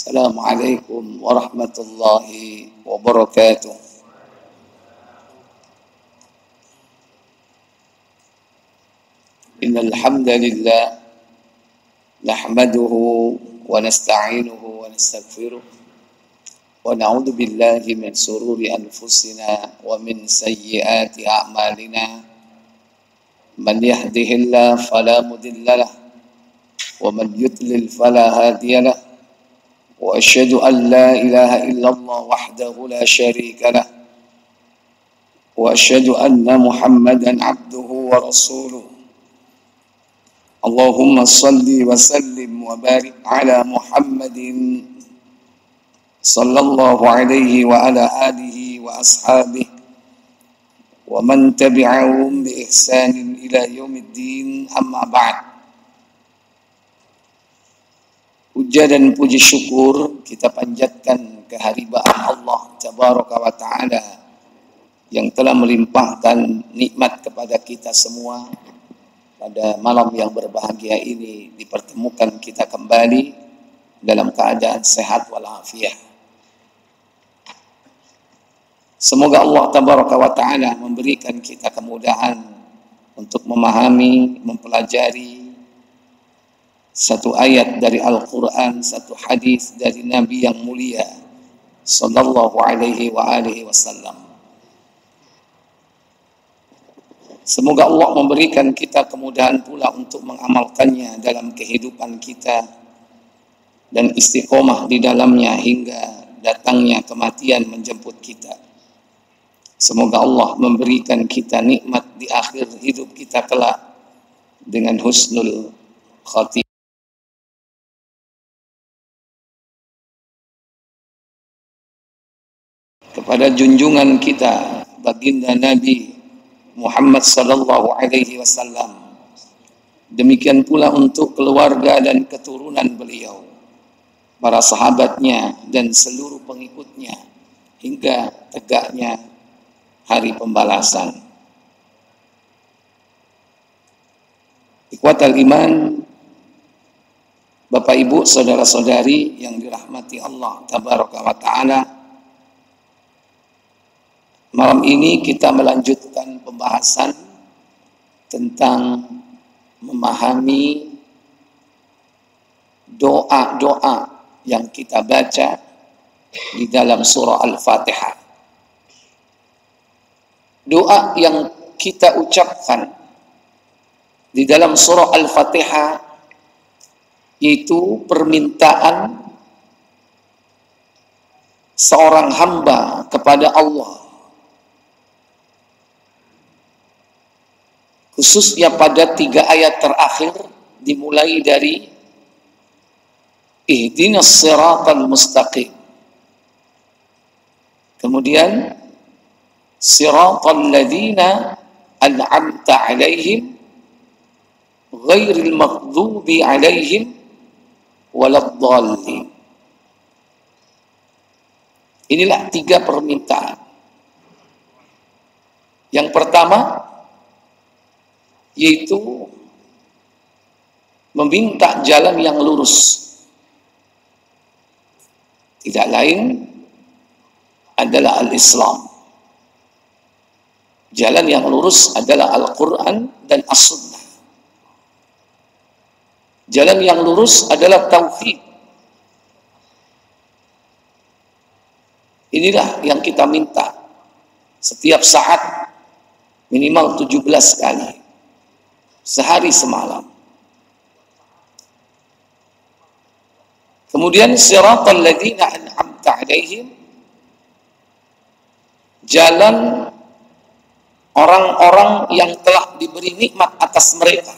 Assalamualaikum warahmatullahi wabarakatuh. Innal hamdalillah nahmaduhu wa nasta'inuhu wa nastaghfiruh wa na'udzu billahi min shururi anfusina wa min sayyiati a'malina. Man yahdihillahu fala mudilla lahu wa man yudlil fala hadiya lahu. Wa asyhadu an la ilaha illallah wahdahu la syarika lah wa asyhadu anna Muhammadan abduhu wa rasuluh. Allahumma salli wa sallim wa barik ala Muhammadin sallallahu alaihi wa ala alihi wa ashabihi wa man tabi'ahum bi ihsanin ila yaumiddin, amma ba'd. Puja dan puji syukur kita panjatkan kehadiran Allah Tabaraka wa Ta'ala yang telah melimpahkan nikmat kepada kita semua. Pada malam yang berbahagia ini dipertemukan kita kembali dalam keadaan sehat walafiat. Semoga Allah Tabaraka wa Ta'ala memberikan kita kemudahan untuk memahami, mempelajari satu ayat dari Al-Quran, satu hadis dari Nabi yang mulia sallallahu alaihi wa alihi wasallam. Semoga Allah memberikan kita kemudahan pula untuk mengamalkannya dalam kehidupan kita dan istiqomah di dalamnya hingga datangnya kematian menjemput kita. Semoga Allah memberikan kita nikmat di akhir hidup kita kelak dengan husnul khatimah. Kepada junjungan kita baginda Nabi Muhammad sallallahu alaihi wasallam, demikian pula untuk keluarga dan keturunan beliau, para sahabatnya dan seluruh pengikutnya hingga tegaknya hari pembalasan. Ikhwatal iman, Bapak Ibu, saudara-saudari yang dirahmati Allah Tabaraka wa Ta'ala, malam ini kita melanjutkan pembahasan tentang memahami doa-doa yang kita baca di dalam surah Al-Fatihah. Doa yang kita ucapkan di dalam surah Al-Fatihah yaitu permintaan seorang hamba kepada Allah, khususnya pada 3 ayat terakhir, dimulai dari ihdinas siratal mustaqim, kemudian siratal ladzina an'amta alaihim ghairil maghdubi alaihim waladdallin. Inilah 3 permintaan. Yang pertama yaitu meminta jalan yang lurus. Tidak lain adalah al-Islam. Jalan yang lurus adalah Al-Quran dan As-Sunnah. Jalan yang lurus adalah Tauhid. Inilah yang kita minta setiap saat, minimal 17 kali. Sehari semalam. Kemudian siratal ladzina an'amta alaihim, jalan orang-orang yang telah diberi nikmat atas mereka.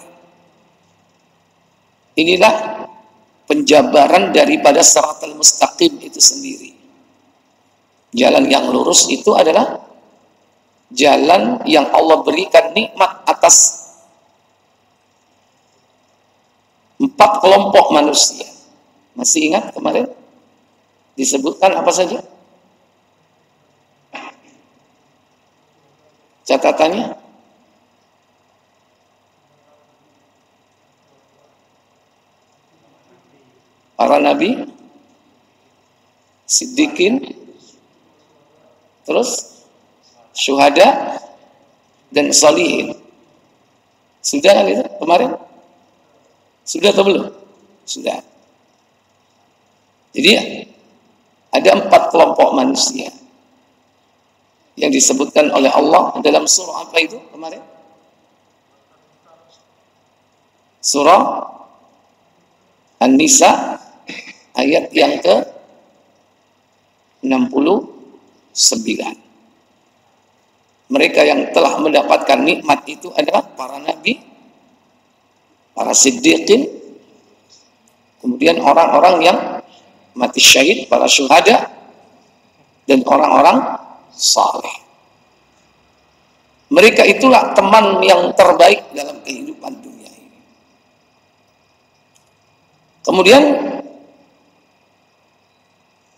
Inilah penjabaran daripada siratal mustaqim itu sendiri. Jalan yang lurus itu adalah jalan yang Allah berikan nikmat atas 4 kelompok manusia. Masih ingat kemarin? Disebutkan apa saja? Catatannya? Para nabi, siddiqin, terus syuhada dan sholihin. Sudah kan itu kemarin? Sudah atau belum? Sudah. Jadi ada 4 kelompok manusia yang disebutkan oleh Allah dalam surah apa itu kemarin? Surah An-Nisa ayat yang ke-69. Mereka yang telah mendapatkan nikmat itu adalah para nabi, para siddiqin, kemudian orang-orang yang mati syahid, para syuhada, dan orang-orang saleh. Mereka itulah teman yang terbaik dalam kehidupan dunia ini. Kemudian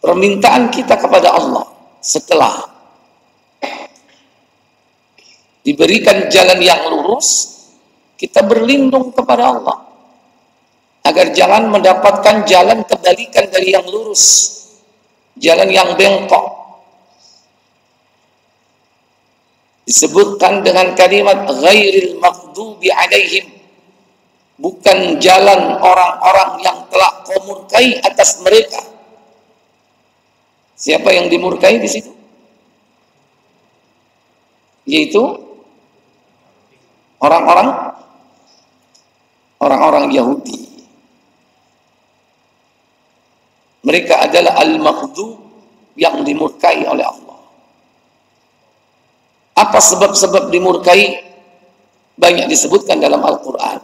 permintaan kita kepada Allah setelah diberikan jalan yang lurus, kita berlindung kepada Allah agar jangan mendapatkan jalan kebalikan dari yang lurus, jalan yang bengkok. Disebutkan dengan kalimat ghairil maghdubi alaihim, bukan jalan orang-orang yang telah kau murkai atas mereka. Siapa yang dimurkai di situ? Yaitu orang-orang Yahudi. Mereka adalah al-maghdub yang dimurkai oleh Allah. Apa sebab-sebab dimurkai? Banyak disebutkan dalam Al-Quran.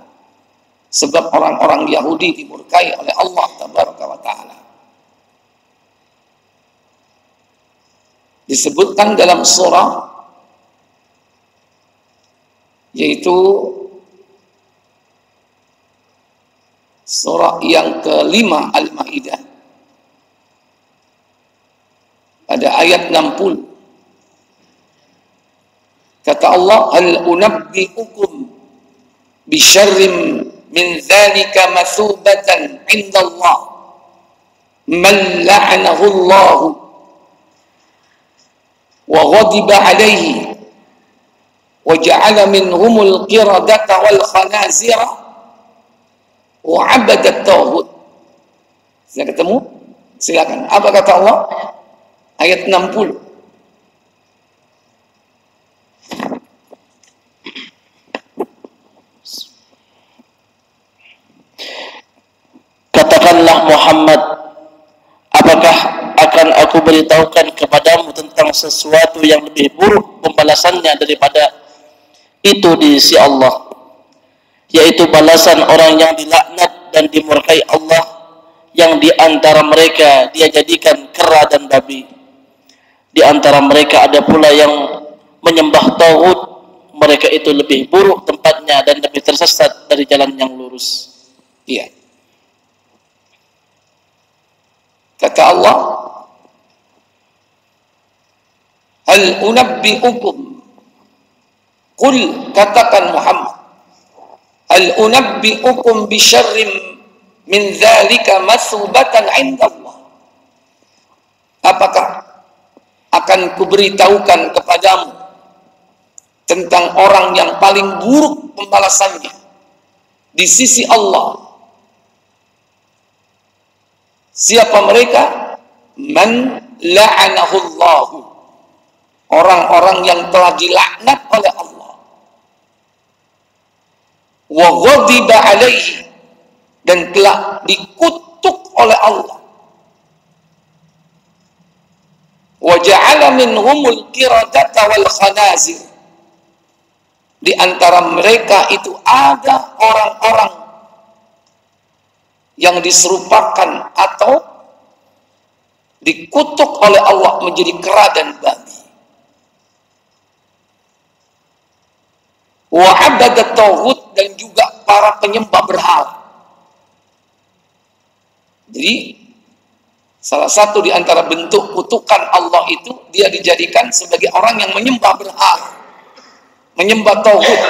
Sebab orang-orang Yahudi dimurkai oleh Allah Tabaraka wa Ta'ala. Disebutkan dalam surah, yaitu surah yang ke-5 Al-Maidah pada ayat 60. Kata Allah, hal unabbi'ukum bisyarrim min dzalika mathubatan 'inda Allah man la'anahu Allah wa ghadiba 'alaihi wa ja'ala minhumul qiradata wal khanazira wa 'abadat taghut. Sudah ketemu? Silakan. Apa kata Allah? Ayat 60. Katakanlah Muhammad, apakah akan aku beritahukan kepadamu tentang sesuatu yang lebih buruk pembalasannya daripada itu di sisi Allah, yaitu balasan orang yang dilaknat dan dimurkai Allah, yang di antara mereka dia jadikan kera dan babi. Di antara mereka ada pula yang menyembah tauhid, mereka itu lebih buruk tempatnya dan lebih tersesat dari jalan yang lurus. Iya. Kata Allah, hal unabbi'ukum, qul, katakan Muhammad, hal unabbi'ukum bisyarrim min dzalika mathubatan 'inda Allah. Apakah akan kuberitahukan kepadamu tentang orang yang paling buruk pembalasannya di sisi Allah? Siapa mereka? Man la'anahullahu, orang-orang yang telah dilaknat oleh Allah, wa ghadiba alaihi, dan telah dikutuk oleh Allah, wa ja'ala minhumul qiradata wal khanazir, di antara mereka itu ada orang-orang yang diserupakan atau dikutuk oleh Allah menjadi kera dan babi. Wa abadat tauhid, dan juga para penyembah berhala. Jadi salah satu di antara bentuk kutukan Allah itu dia dijadikan sebagai orang yang menyembah berhala, menyembah tauhid.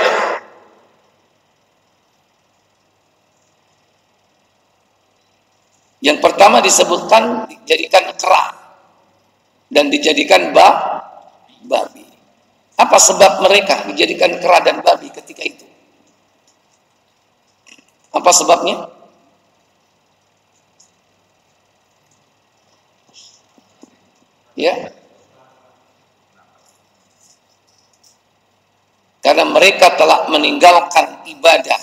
Yang pertama disebutkan dijadikan kera. dan dijadikan babi. Apa sebab mereka dijadikan kera dan babi ketika itu? Apa sebabnya? Ya, karena mereka telah meninggalkan ibadah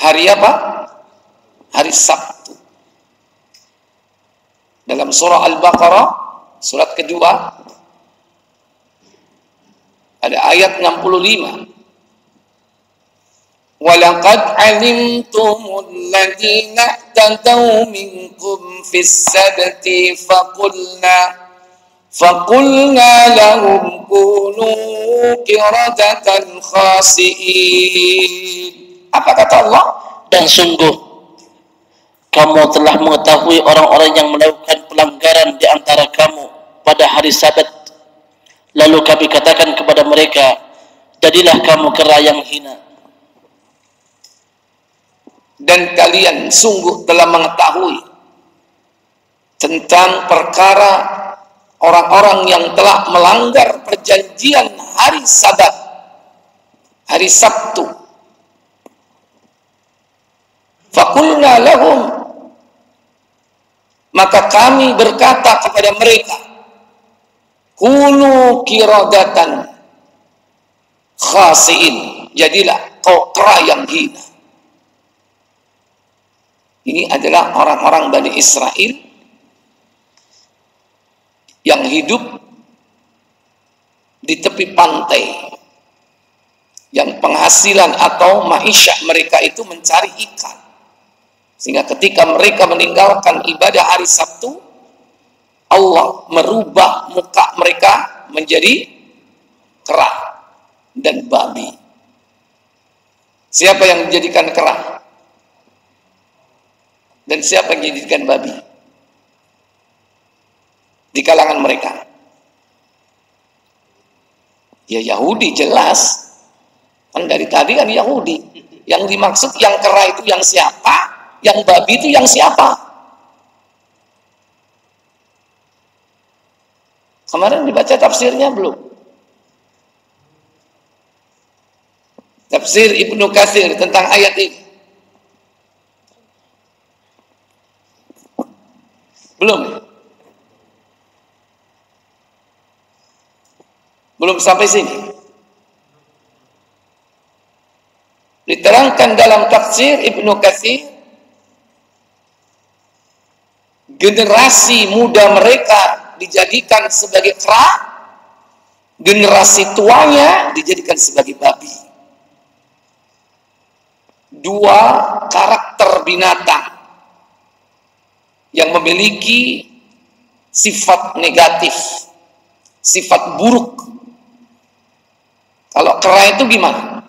hari apa? Hari Sabtu. Dalam surah Al-Baqarah, surat kedua, ada ayat 65. وَلَقَدْ عَلِمْتُمُ الَّذِينَ اعْتَدَوْا مِنْكُمْ فِي السَّبْتِ فَقُلْنَا لَهُمْ كُونُوا قِرَدَةً خَاسِئِينَ. Apa kata Allah? Dan sungguh kamu telah mengetahui orang-orang yang melakukan pelanggaran di antara kamu pada hari Sabat. Lalu kami katakan kepada mereka, jadilah kamu kera yang hina. Dan kalian sungguh telah mengetahui tentang perkara orang-orang yang telah melanggar perjanjian hari Sabat, hari Sabtu. Faqulna lahum, maka kami berkata kepada mereka, kunu qiradatan khasiin, jadilah kau kera yang hina. Ini adalah orang-orang Bani Israel yang hidup di tepi pantai, yang penghasilan atau maisha mereka itu mencari ikan. Sehingga ketika mereka meninggalkan ibadah hari Sabtu, Allah merubah muka mereka menjadi kera dan babi. Siapa yang menjadikan kera? Dan siapa yang menjadikan babi di kalangan mereka? Ya Yahudi, jelas. Kan dari tadi kan Yahudi. Yang dimaksud yang kera itu yang siapa? Yang babi itu yang siapa? Kemarin dibaca tafsirnya belum? Tafsir Ibnu Katsir tentang ayat ini. Belum? Belum sampai sini. Diterangkan dalam tafsir Ibnu Katsir, generasi muda mereka dijadikan sebagai kera, generasi tuanya dijadikan sebagai babi. Dua karakter binatang yang memiliki sifat negatif, sifat buruk. Kalau kera itu gimana?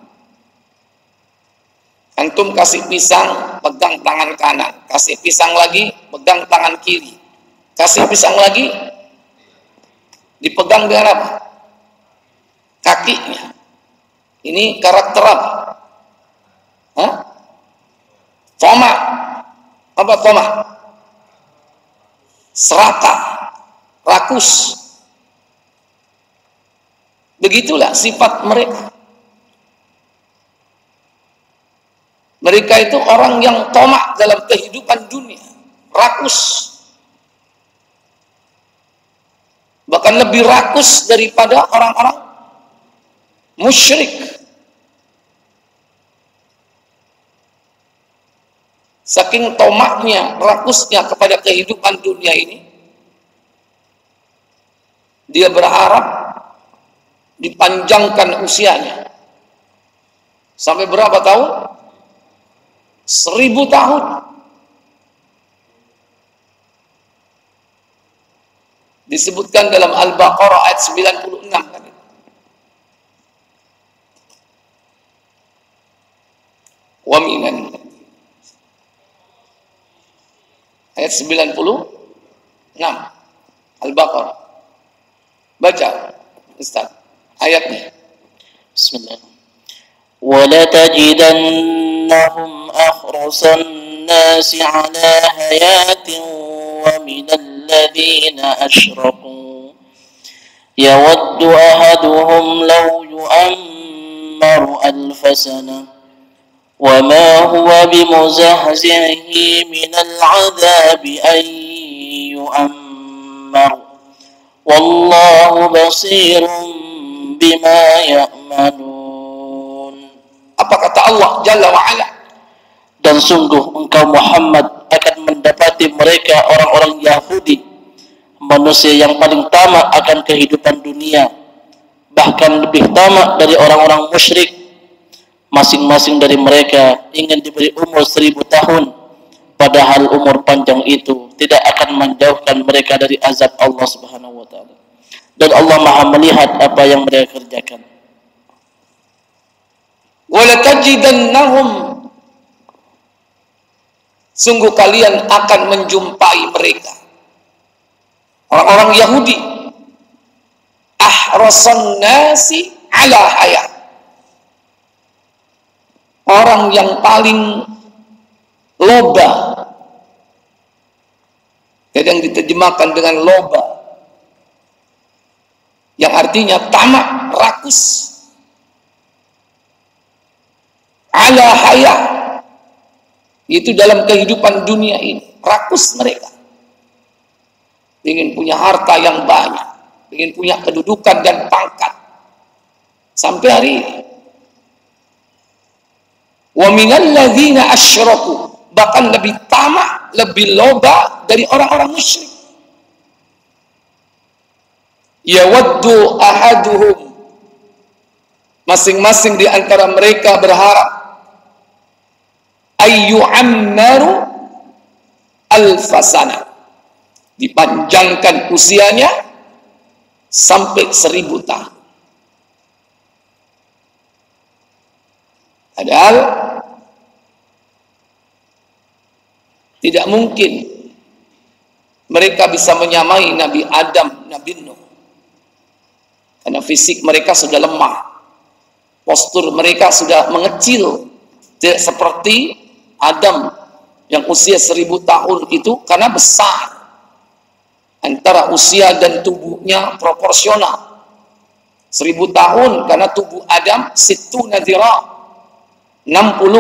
Antum kasih pisang, pegang tangan kanan. Kasih pisang lagi, pegang tangan kiri. Kasih pisang lagi, dipegang dengan apa? Kakinya. Ini karakter apa? Hah? Toma. Apa toma? Serakah, rakus. Begitulah sifat mereka. Mereka itu orang yang tomak dalam kehidupan dunia, rakus. Bahkan lebih rakus daripada orang-orang musyrik. Saking tomaknya, rakusnya kepada kehidupan dunia ini, dia berharap dipanjangkan usianya. Sampai berapa tahun? 1000 tahun. Disebutkan dalam Al-Baqarah ayat 96 kan. Wa minan ayat 96 Al-Baqarah. Baca Ustaz ayatnya. Bismillah. وَلَتَجِدَنَّهُمْ أَحْرَصَ النَّاسِ عَلَى حَيَاةٍ وَمِنَ الَّذِينَ أَشْرَكُوا yawaddu ahaduhum law yu'ammaru alfa sanah wa ma huwa bimuzahzihi minal 'adzabi an yu'ammar wallahu basirun bima ya'malun. Apa kata Allah Jalla wa Ala? Dan sungguh engkau Muhammad akan mendapati mereka orang-orang Yahudi, manusia yang paling tamak akan kehidupan dunia, bahkan lebih tamak dari orang-orang musyrik. Masing-masing dari mereka ingin diberi umur 1000 tahun, padahal umur panjang itu tidak akan menjauhkan mereka dari azab Allah Subhanahu wa taala. Dan Allah Maha melihat apa yang mereka kerjakan. Walatajidannahum, sungguh kalian akan menjumpai mereka, orang-orang Yahudi, ahrasan nasi ala haya, orang yang paling loba, kadang diterjemahkan dengan loba, yang artinya tamak, rakus, ala haya, itu dalam kehidupan dunia ini, rakus mereka, ingin punya harta yang banyak, ingin punya kedudukan dan pangkat, sampai hari ini. Wa minal ladzina asyraku, bahkan lebih tamak, lebih loba dari orang-orang musyrik. Yawaddu ahaduhum, masing-masing di antara mereka berharap, ayyu'ammaru alfasana, dipanjangkan usianya sampai 1000 tahun. Padahal tidak mungkin mereka bisa menyamai Nabi Adam, Nabi Nuh, karena fisik mereka sudah lemah, postur mereka sudah mengecil, tidak seperti Adam yang usia 1000 tahun itu, karena besar, antara usia dan tubuhnya proporsional. 1000 tahun karena tubuh Adam situ nadhira, 60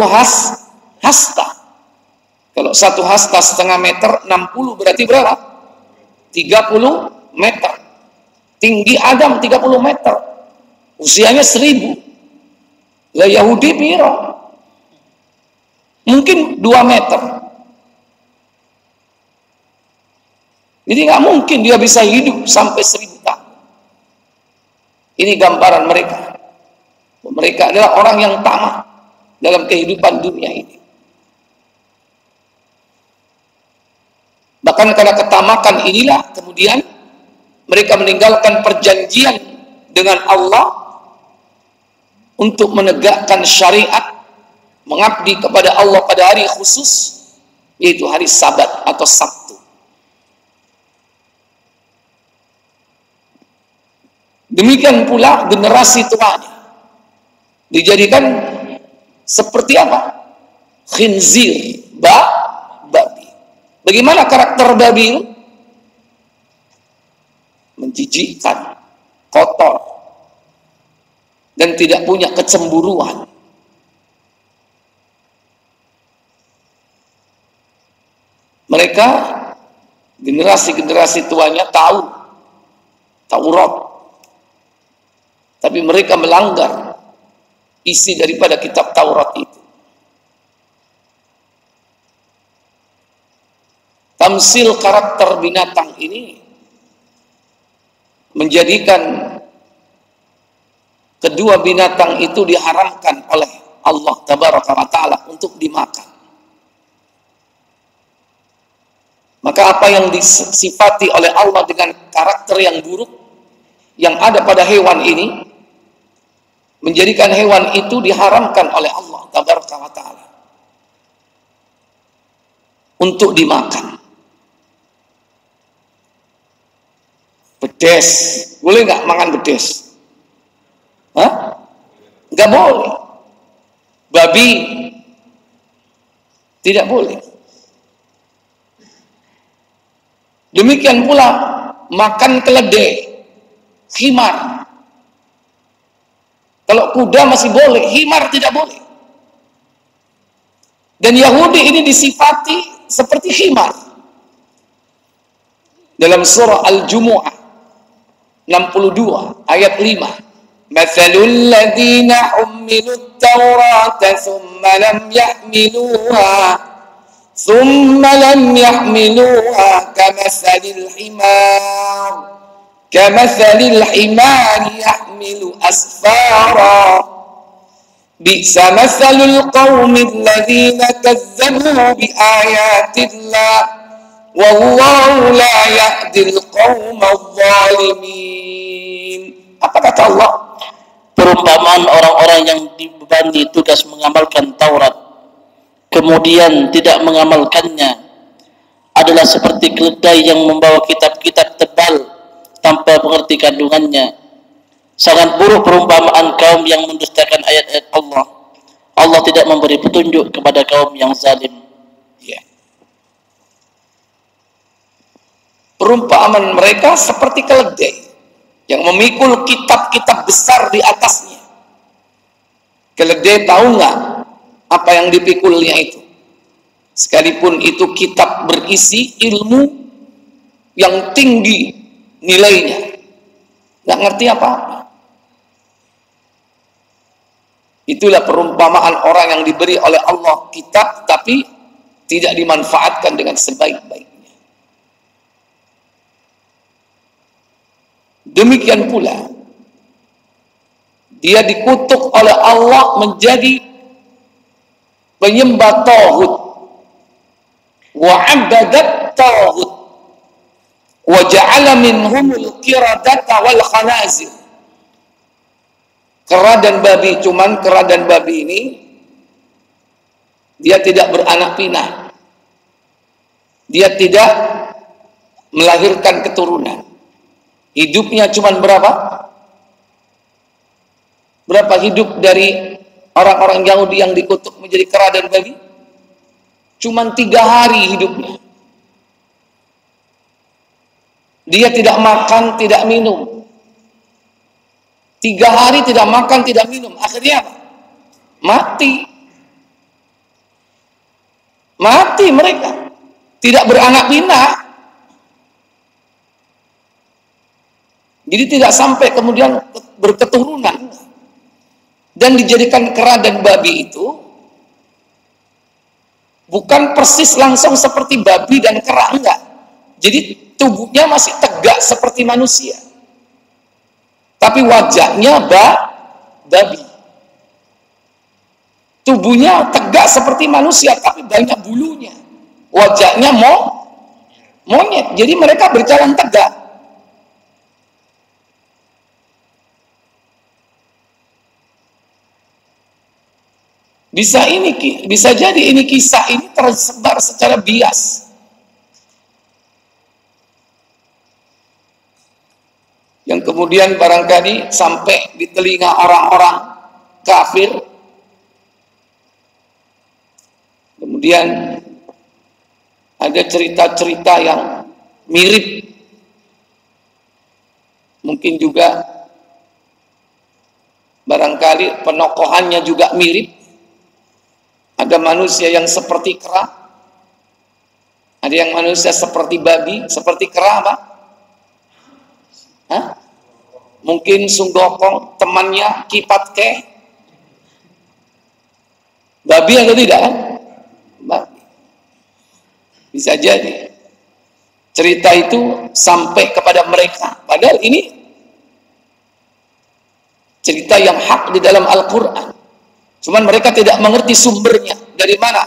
hasta. Kalau 1 hasta setengah meter, 60 berarti berapa? 30 meter. Tinggi Adam 30 meter, usianya 1000. Lah Yahudi piro? Mungkin 2 meter. Jadi nggak mungkin dia bisa hidup sampai 1000 tahun. Ini gambaran mereka. Mereka adalah orang yang tamak dalam kehidupan dunia ini. Bahkan karena ketamakan inilah kemudian mereka meninggalkan perjanjian dengan Allah untuk menegakkan syariat, mengabdi kepada Allah pada hari khusus, yaitu hari Sabat atau Sabtu. Demikian pula generasi tuanya dijadikan seperti apa? Khinzir, babi. Bagaimana karakter babi itu? Menjijikkan, kotor, dan tidak punya kecemburuan. Mereka, generasi-generasi tuanya tahu Taurat, tapi mereka melanggar isi daripada kitab Taurat itu. Tamsil karakter binatang ini menjadikan kedua binatang itu diharamkan oleh Allah Tabaraka wa Ta'ala untuk dimakan. Maka apa yang disifati oleh Allah dengan karakter yang buruk yang ada pada hewan ini, menjadikan hewan itu diharamkan oleh Allah Tabaraka wa Ta'ala untuk dimakan. Bedes, boleh nggak makan bedes? Hah? Nggak boleh. Babi tidak boleh. Demikian pula makan keledai khimar. Kalau kuda masih boleh, khimar tidak boleh. Dan Yahudi ini disifati seperti khimar. Dalam surah Al-Jumu'ah 62 ayat 5. Mathalul ladzina hummilut Taurata thumma lam yahmiluha kamathalil himar yahmilu asfara bi'sa mathalul qaumil ladzina kazzabu biayatillah wallahu la yahdil qaumadh dhalimin. Apa kata Allah? Perumpamaan orang-orang yang dibebani tugas mengamalkan Taurat kemudian tidak mengamalkannya adalah seperti keledai yang membawa kitab-kitab tebal tanpa mengerti kandungannya. Sangat buruk perumpamaan kaum yang mendustakan ayat-ayat Allah. Allah tidak memberi petunjuk kepada kaum yang zalim. Ya. Perumpamaan mereka seperti keledai yang memikul kitab-kitab besar di atasnya. Keledai tahu nggak apa yang dipikulnya itu? Sekalipun itu kitab berisi ilmu yang tinggi nilainya, nggak ngerti apa-apa. Itulah perumpamaan orang yang diberi oleh Allah kitab tapi tidak dimanfaatkan dengan sebaik-baiknya. Demikian pula dia dikutuk oleh Allah menjadi penyembah tauhid, wa 'abadat tauhid, wa ja'ala minhumul qiradata wal khanazir. Kera dan babi, cuman kera dan babi ini dia tidak beranak pinak, dia tidak melahirkan keturunan, hidupnya cuman berapa hidup dari orang-orang Yahudi yang dikutuk menjadi kera dan babi? Cuman 3 hari hidupnya. Dia tidak makan, tidak minum. 3 hari tidak makan, tidak minum. Akhirnya apa? Mati. Mati mereka. Tidak beranak pinak. Jadi tidak sampai kemudian berketurunan. Dan dijadikan kera dan babi itu bukan persis langsung seperti babi dan kera, enggak. Jadi tubuhnya masih tegak seperti manusia. Tapi wajahnya babi. Tubuhnya tegak seperti manusia tapi banyak bulunya. Wajahnya monyet. Jadi mereka berjalan tegak. Bisa jadi ini kisah ini tersebar secara bias. Yang kemudian barangkali sampai di telinga orang-orang kafir. Kemudian ada cerita-cerita yang mirip. Mungkin juga barangkali penokohannya juga mirip. Ada manusia yang seperti kera. Ada yang manusia seperti babi, seperti kera apa? Hah? Mungkin Sunggokong temannya Kipat Keh. Babi atau tidak? Babi. Bisa jadi cerita itu sampai kepada mereka. Padahal ini cerita yang hak di dalam Al-Quran. Cuman mereka tidak mengerti sumbernya dari mana.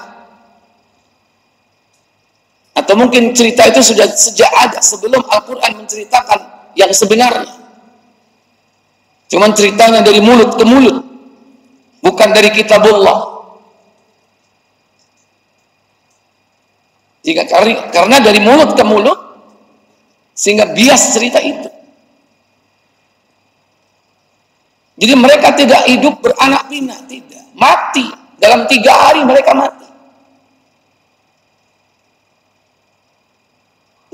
Atau mungkin cerita itu sudah sejak ada sebelum Al-Quran menceritakan yang sebenarnya. Cuman ceritanya dari mulut ke mulut, bukan dari kitabullah. Karena dari mulut ke mulut, sehingga bias cerita itu. Jadi mereka tidak hidup beranak pinak, tidak. Mati. Dalam 3 hari mereka mati.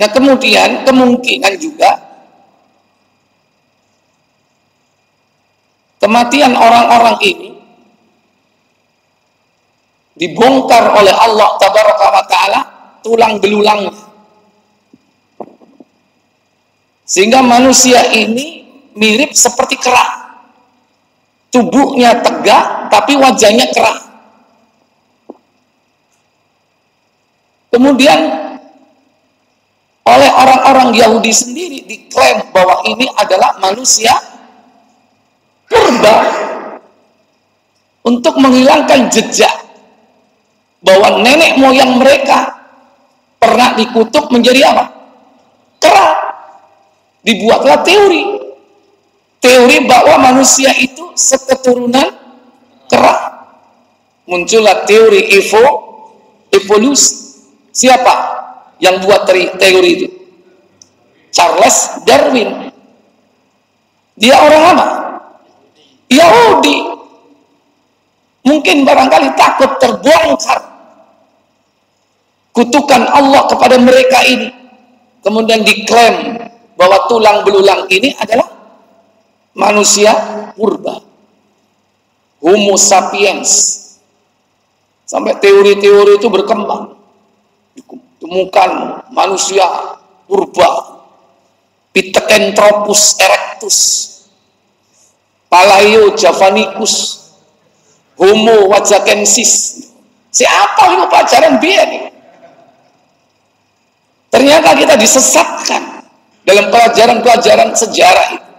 Nah kemudian kemungkinan juga kematian orang-orang ini dibongkar oleh Allah Tabaraka wa Ta'ala tulang belulangnya, sehingga manusia ini mirip seperti kera. Tubuhnya tegak tapi wajahnya kera. Kemudian oleh orang-orang Yahudi sendiri diklaim bahwa ini adalah manusia purba, untuk menghilangkan jejak bahwa nenek moyang mereka pernah dikutuk menjadi apa? Kera. Dibuatlah teori bahwa manusia itu seketurunan kera. Muncullah teori evolusi. Siapa yang buat teori itu? Charles Darwin. Dia orang apa? Yahudi. Mungkin barangkali takut terbongkar kutukan Allah kepada mereka ini, kemudian diklaim bahwa tulang belulang ini adalah manusia purba, Homo sapiens. Sampai teori-teori itu berkembang, ditemukan manusia purba, Pithecanthropus erectus, Paleo javanicus, Homo wajakensis. Siapa itu pelajaran biar nih? Ternyata kita disesatkan dalam pelajaran-pelajaran sejarah itu.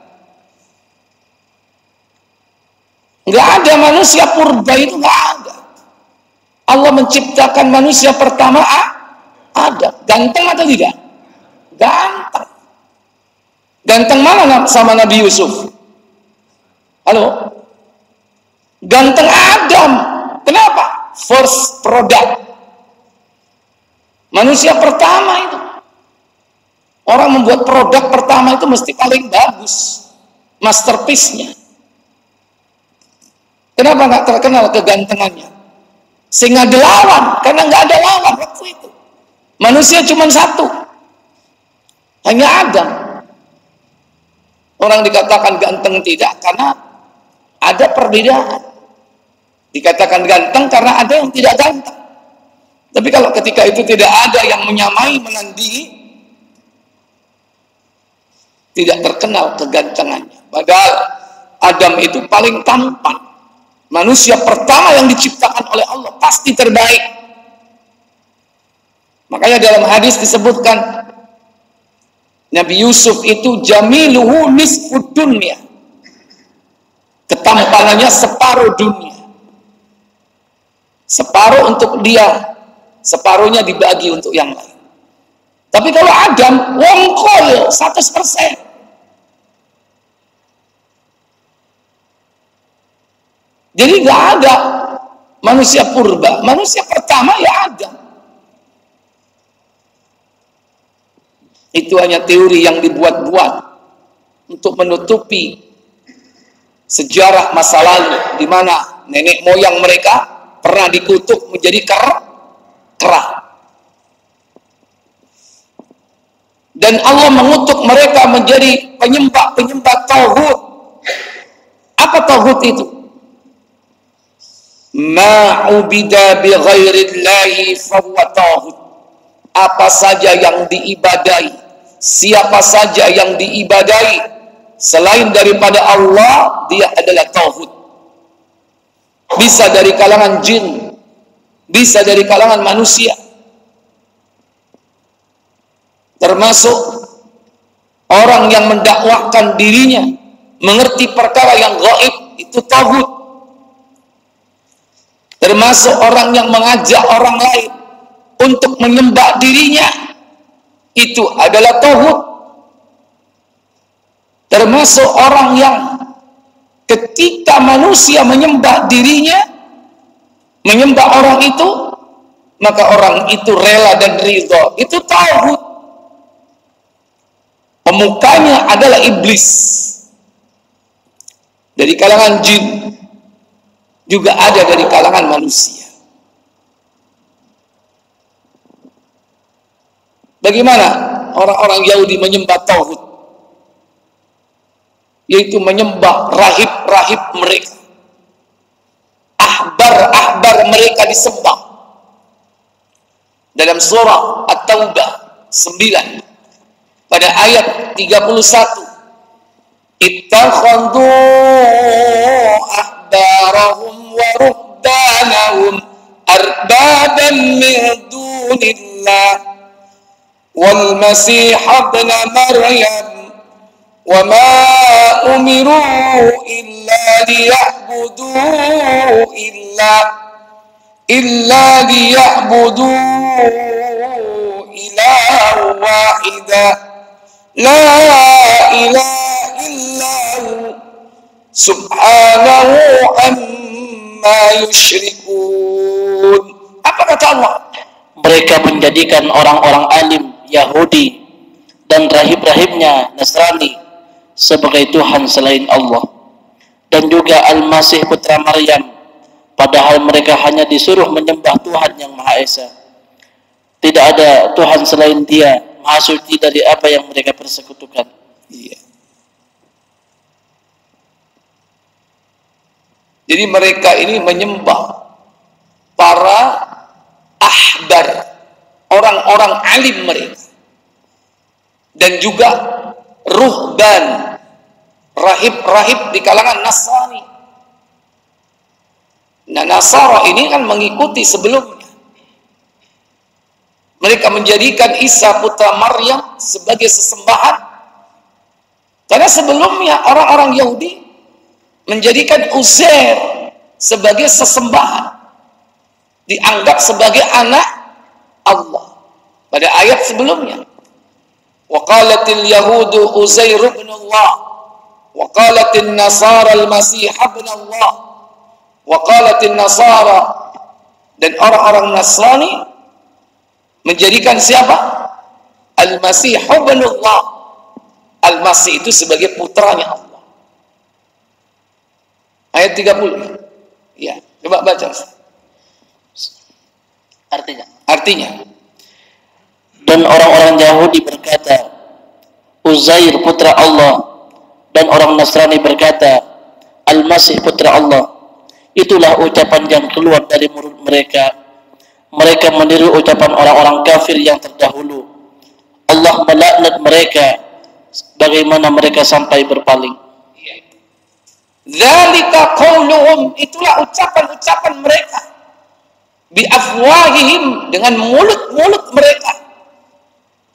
Nggak ada manusia purba itu, nggak ada. Allah menciptakan manusia pertama ada. Ganteng atau tidak? Ganteng. Ganteng mana sama Nabi Yusuf? Halo? Ganteng Adam. Kenapa? First product. Manusia pertama itu. Orang membuat produk pertama itu mesti paling bagus, masterpiece-nya. Kenapa nggak terkenal kegantengannya? Sehingga ada lawan, karena nggak ada lawan waktu itu. Manusia cuma satu, hanya Adam. Orang dikatakan ganteng tidak karena ada perbedaan. Dikatakan ganteng karena ada yang tidak ganteng. Tapi kalau ketika itu tidak ada yang menyamai, menandingi, tidak terkenal kegantengannya. Padahal Adam itu paling tampan. Manusia pertama yang diciptakan oleh Allah pasti terbaik. Makanya dalam hadis disebutkan Nabi Yusuf itu jamiluhu nisfud dunya. Ketampanannya separuh dunia. Separuh untuk dia, separuhnya dibagi untuk yang lain. Tapi kalau Adam wongkol 100%. Jadi nggak ada manusia purba. Manusia pertama ya Adam. Itu hanya teori yang dibuat-buat untuk menutupi sejarah masa lalu, di mana nenek moyang mereka pernah dikutuk menjadi kera. Dan Allah mengutuk mereka menjadi penyembah tauhid. Apa tauhid itu? Ma'ubida bi ghairillahi fahuwa tauhid. Apa saja yang diibadai, siapa saja yang diibadai selain daripada Allah, dia adalah tauhid. Bisa dari kalangan jin, bisa dari kalangan manusia. Termasuk orang yang mendakwahkan dirinya mengerti perkara yang gaib, itu tauhid. Termasuk orang yang mengajak orang lain untuk menyembah dirinya, itu adalah tauhid. Termasuk orang yang ketika manusia menyembah dirinya, menyembah orang itu, maka orang itu rela dan ridho, itu tauhid. Pemukanya adalah iblis dari kalangan jin, juga ada dari kalangan manusia. Bagaimana orang-orang Yahudi menyembah tauhid? yaitu menyembah rahib-rahib mereka. Ahbar-ahbar mereka disembah. Dalam surah At-Taubah 9 pada ayat 31, ittakhadhu ahbarahum wa ruhbanahum arbaban min dunillah wal masih ibn maryam wa ma umiru illa liya'budu ilaha wahida la ilaha illahu subhanahu amma yushrikun. Apa kata Allah? Mereka menjadikan orang-orang alim Yahudi dan rahib-rahibnya Nasrani sebagai Tuhan selain Allah, dan juga Al-Masih putra Maryam, padahal mereka hanya disuruh menyembah Tuhan yang Maha Esa. Tidak ada Tuhan selain Dia, Maha Suci dari apa yang mereka persekutukan. Iya. Jadi mereka ini menyembah para ahbar, orang-orang alim mereka, dan juga ruhban, rahib-rahib di kalangan Nasrani. Nah, Nasara ini kan mengikuti sebelumnya. Mereka menjadikan Isa putra Maryam sebagai sesembahan, karena sebelumnya orang-orang Yahudi menjadikan Uzair sebagai sesembahan, dianggap sebagai anak Allah. Pada ayat sebelumnya, wa qalatil yahudu Uzair ibn Allah wa qalatil nasara al-masih ibn Allah wa qalatil nasara, dan orang-orang Nasrani menjadikan siapa? Al-Masih ibn Allah, Al-Masih itu sebagai putranya Allah. Ayat 30. Ya, coba baca. Artinya, dan orang-orang Yahudi berkata Uzair putra Allah, dan orang Nasrani berkata Al-Masih putra Allah. Itulah ucapan yang keluar dari mulut mereka. Mereka meniru ucapan orang-orang kafir yang terdahulu. Allah melaknat mereka bagaimana mereka sampai berpaling. Dzalika qauluhum, itulah ucapan-ucapan mereka, bi afwahihim, dengan mulut-mulut mereka,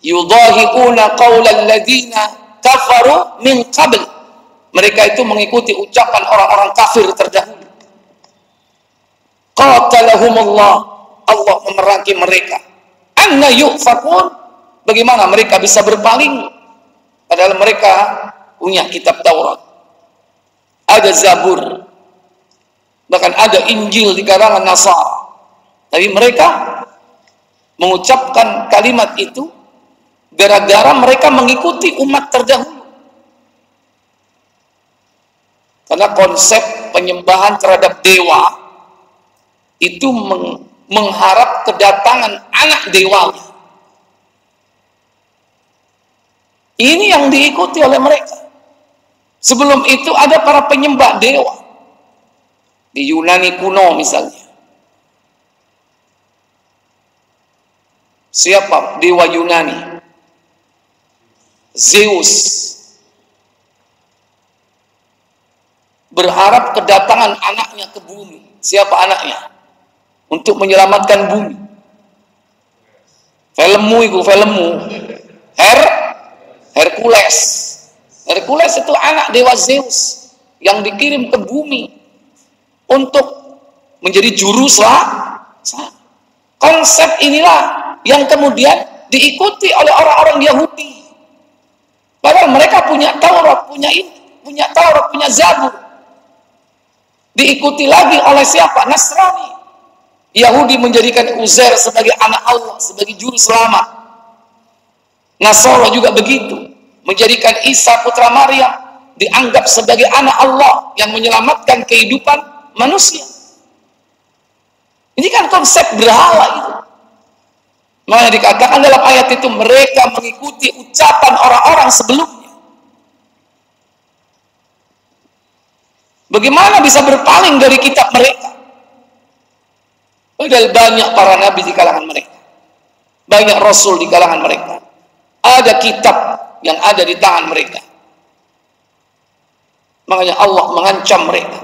yudahiquna qaulal ladzina kafaru min qabl, mereka itu mengikuti ucapan orang-orang kafir terdahulu. Qatalahumullah, Allah memerangi mereka. Anna yufakun, bagaimana mereka bisa berpaling padahal mereka punya kitab Taurat, ada Zabur, bahkan ada Injil di kalangan Nasara, tapi mereka mengucapkan kalimat itu gara-gara mereka mengikuti umat terdahulu. Karena konsep penyembahan terhadap dewa itu mengharap kedatangan anak dewanya. Ini yang diikuti oleh mereka. Sebelum itu ada para penyembah dewa di Yunani kuno misalnya. Siapa dewa Yunani? Zeus. Berharap kedatangan anaknya ke bumi. Siapa anaknya? Untuk menyelamatkan bumi. Filmmu Hercules. Hercules itu anak dewa Zeus yang dikirim ke bumi untuk menjadi juru selamat. Konsep inilah yang kemudian diikuti oleh orang-orang Yahudi. Padahal mereka punya Taurat, punya Taurat, punya Zabur. Diikuti lagi oleh siapa? Nasrani. Yahudi menjadikan Uzair sebagai anak Allah, sebagai juru selamat. Nasara juga begitu, menjadikan Isa putra Maryam dianggap sebagai anak Allah yang menyelamatkan kehidupan manusia. Ini kan konsep berhala itu. Makanya dikatakan dalam ayat itu mereka mengikuti ucapan orang-orang sebelumnya. Bagaimana bisa berpaling dari kitab mereka? Padahal banyak para nabi di kalangan mereka, banyak rasul di kalangan mereka, ada kitab yang ada di tangan mereka. Makanya Allah mengancam mereka,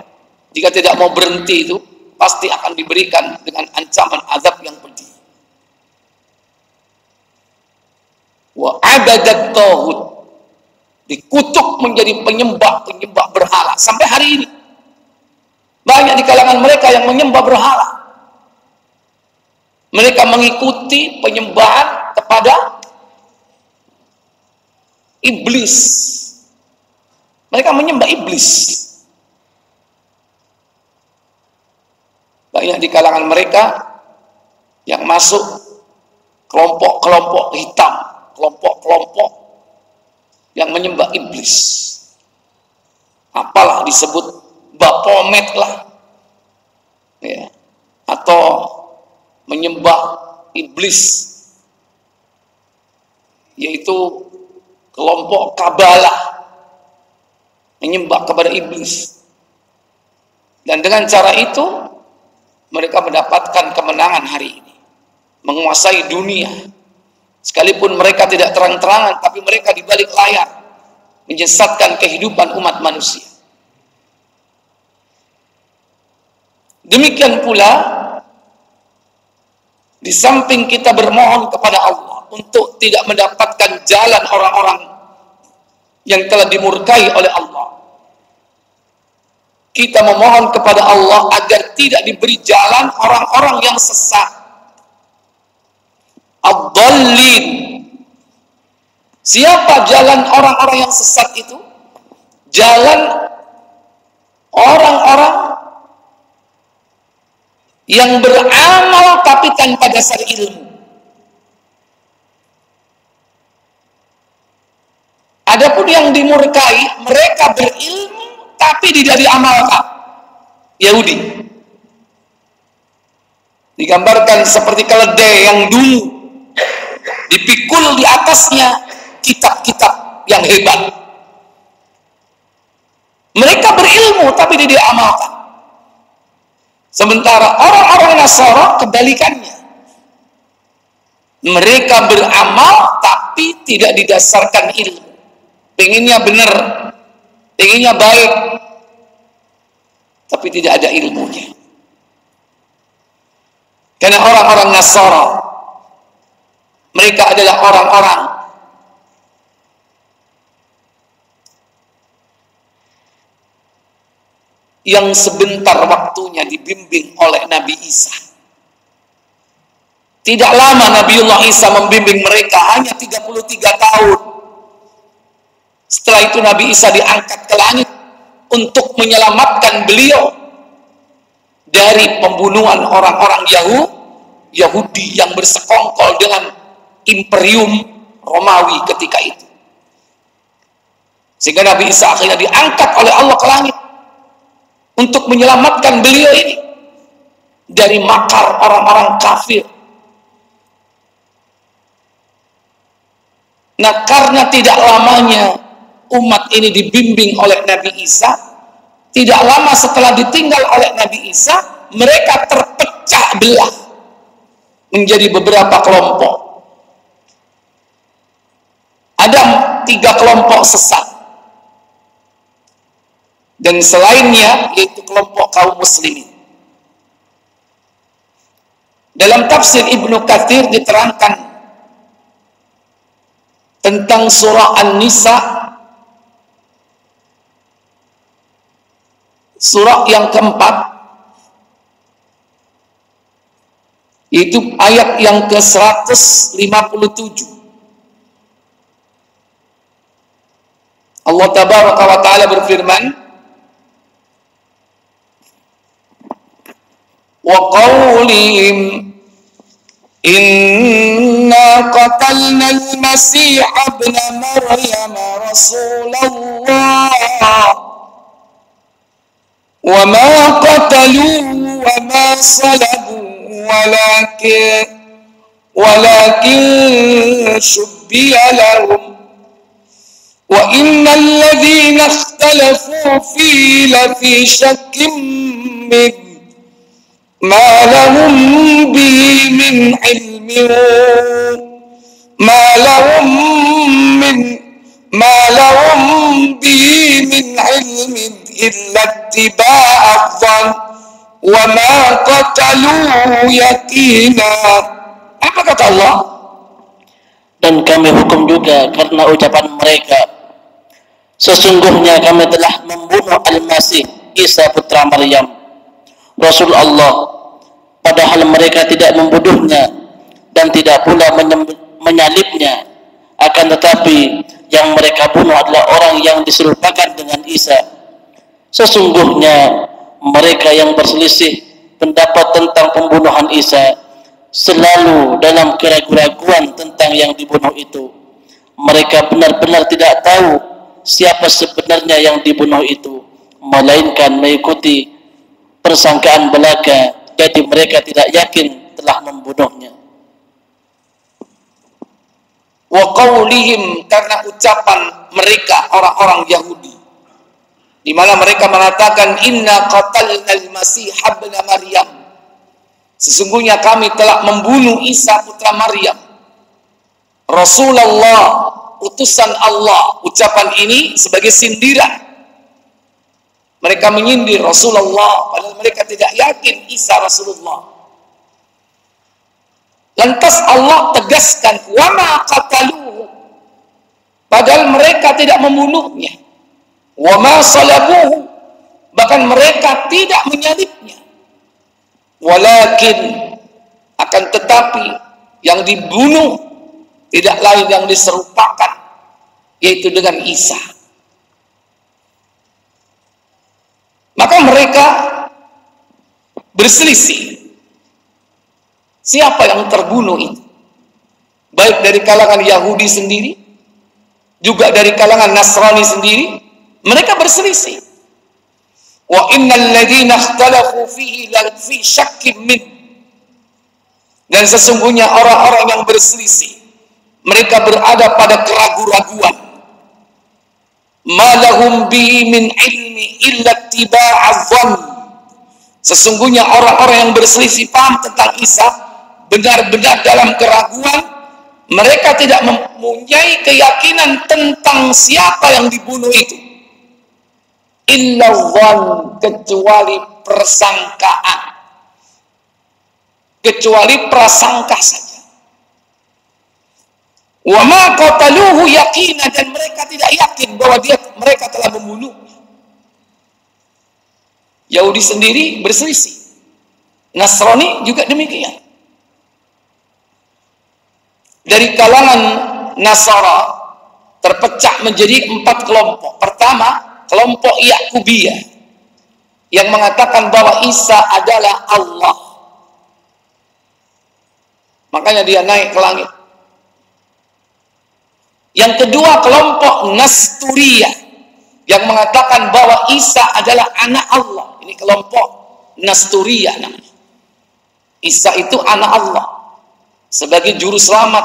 jika tidak mau berhenti itu pasti akan diberikan dengan ancaman azab yang pedih. Wa abadat tauhid, dikutuk menjadi penyembah berhala. Sampai hari ini banyak di kalangan mereka yang menyembah berhala. Mereka mengikuti penyembahan kepada iblis. Mereka menyembah iblis. Banyak di kalangan mereka yang masuk kelompok-kelompok hitam, kelompok-kelompok yang menyembah iblis. Apalah disebut Baphomet lah, ya, atau menyembah iblis, yaitu kelompok Kabalah, menyembah kepada iblis. Dan dengan cara itu mereka mendapatkan kemenangan hari ini, menguasai dunia. Sekalipun mereka tidak terang-terangan, tapi mereka di balik layar menyesatkan kehidupan umat manusia. Demikian pula, di samping kita bermohon kepada Allah untuk tidak mendapatkan jalan orang-orang yang telah dimurkai oleh Allah, kita memohon kepada Allah agar tidak diberi jalan orang-orang yang sesat, ad-dallin. Siapa jalan orang-orang yang sesat itu? Jalan orang-orang yang beramal tapi tanpa dasar ilmu. Adapun yang dimurkai, mereka berilmu tapi tidak diamalkan. Yahudi digambarkan seperti keledai yang dulu dipikul di atasnya kitab-kitab yang hebat. Mereka berilmu tapi tidak diamalkan. Sementara orang-orang Nasara kebalikannya, mereka beramal tapi tidak didasarkan ilmu. Pengennya benar, pengennya baik, tapi tidak ada ilmunya. Karena orang-orang Nasara, mereka adalah orang-orang yang sebentar waktunya dibimbing oleh Nabi Isa. Tidak lama Nabiullah Isa membimbing mereka, hanya 33 tahun. Setelah itu Nabi Isa diangkat ke langit untuk menyelamatkan beliau dari pembunuhan orang-orang Yahudi yang bersekongkol dengan Imperium Romawi ketika itu. Sehingga Nabi Isa akhirnya diangkat oleh Allah ke langit untuk menyelamatkan beliau ini dari makar orang-orang kafir. Nah, karena tidak lamanya umat ini dibimbing oleh Nabi Isa, tidak lama setelah ditinggal oleh Nabi Isa, mereka terpecah belah menjadi beberapa kelompok. Ada 3 kelompok sesat, dan selainnya yaitu kelompok kaum muslimin. Dalam tafsir Ibnu Katsir diterangkan tentang surah An-Nisa, surah yang keempat, yaitu ayat yang ke-157. Allah Tabaraka wa Ta'ala berfirman, wa qawlihim inna qatalna al-masih ibn maryam rasulullah وَمَا قَتَلُوهُ وَمَا صَلَبُوهُ وَلَكِنْ شُبِّهَ لَهُمْ وَإِنَّ الَّذِينَ اختلفوا فيه لفي شك منه ما لهم به من علم ما لهم به من علم إلا اتباع الظن وما قتلوه يقينا. Apa kata Allah? Dan kami hukum juga karena ucapan mereka, sesungguhnya kami telah membunuh Al-Masih Isa putra Maryam, Rasul Allah, padahal mereka tidak membunuhnya dan tidak pula menyalibnya, akan tetapi yang mereka bunuh adalah orang yang diserupakan dengan Isa. Sesungguhnya mereka yang berselisih pendapat tentang pembunuhan Isa selalu dalam keraguan-raguan tentang yang dibunuh itu. Mereka benar-benar tidak tahu siapa sebenarnya yang dibunuh itu, melainkan mengikuti persangkaan belaka, jadi mereka tidak yakin telah membunuhnya. Wa qaulihim, karena ucapan mereka orang-orang Yahudi, di mana mereka mengatakan inna qatalna al-masih ibn Maryam, sesungguhnya kami telah membunuh Isa putra Maryam, Rasulullah, utusan Allah. Ucapan ini sebagai sindiran. Mereka menyindir Rasulullah padahal mereka tidak yakin Isa Rasulullah. Lantas Allah tegaskan wa ma qataluhu, padahal mereka tidak membunuhnya. Wa ma salabuhu, bahkan mereka tidak menyalibnya. Walakin, akan tetapi yang dibunuh tidak lain yang diserupakan, yaitu dengan Isa. Maka mereka berselisih siapa yang terbunuh itu, baik dari kalangan Yahudi sendiri, juga dari kalangan Nasrani sendiri. Mereka berselisih. Wa innal ladzina ikhtalafu fihi la fi syakkin min, dan sesungguhnya orang-orang yang berselisih, mereka berada pada keraguan-raguan. Ma lahum bihi min ilmi illa ittiba'adh dhann, sesungguhnya orang-orang yang berselisih paham tentang Isa benar-benar dalam keraguan. Mereka tidak mempunyai keyakinan tentang siapa yang dibunuh itu, illa dhann, kecuali persangkaan, kecuali prasangka saja. Wa ma qataluhu yaqina, dan mereka tidak yakin bahwa mereka telah membunuh. Yahudi sendiri berselisih, Nasrani juga demikian. Dari kalangan Nasara terpecah menjadi 4 kelompok. Pertama, kelompok Yakubiyah yang mengatakan bahwa Isa adalah Allah, makanya dia naik ke langit. Yang kedua, kelompok Nasturiyah yang mengatakan bahwa Isa adalah anak Allah. Ini kelompok Nasturiyah namanya. Isa itu anak Allah sebagai juru selamat,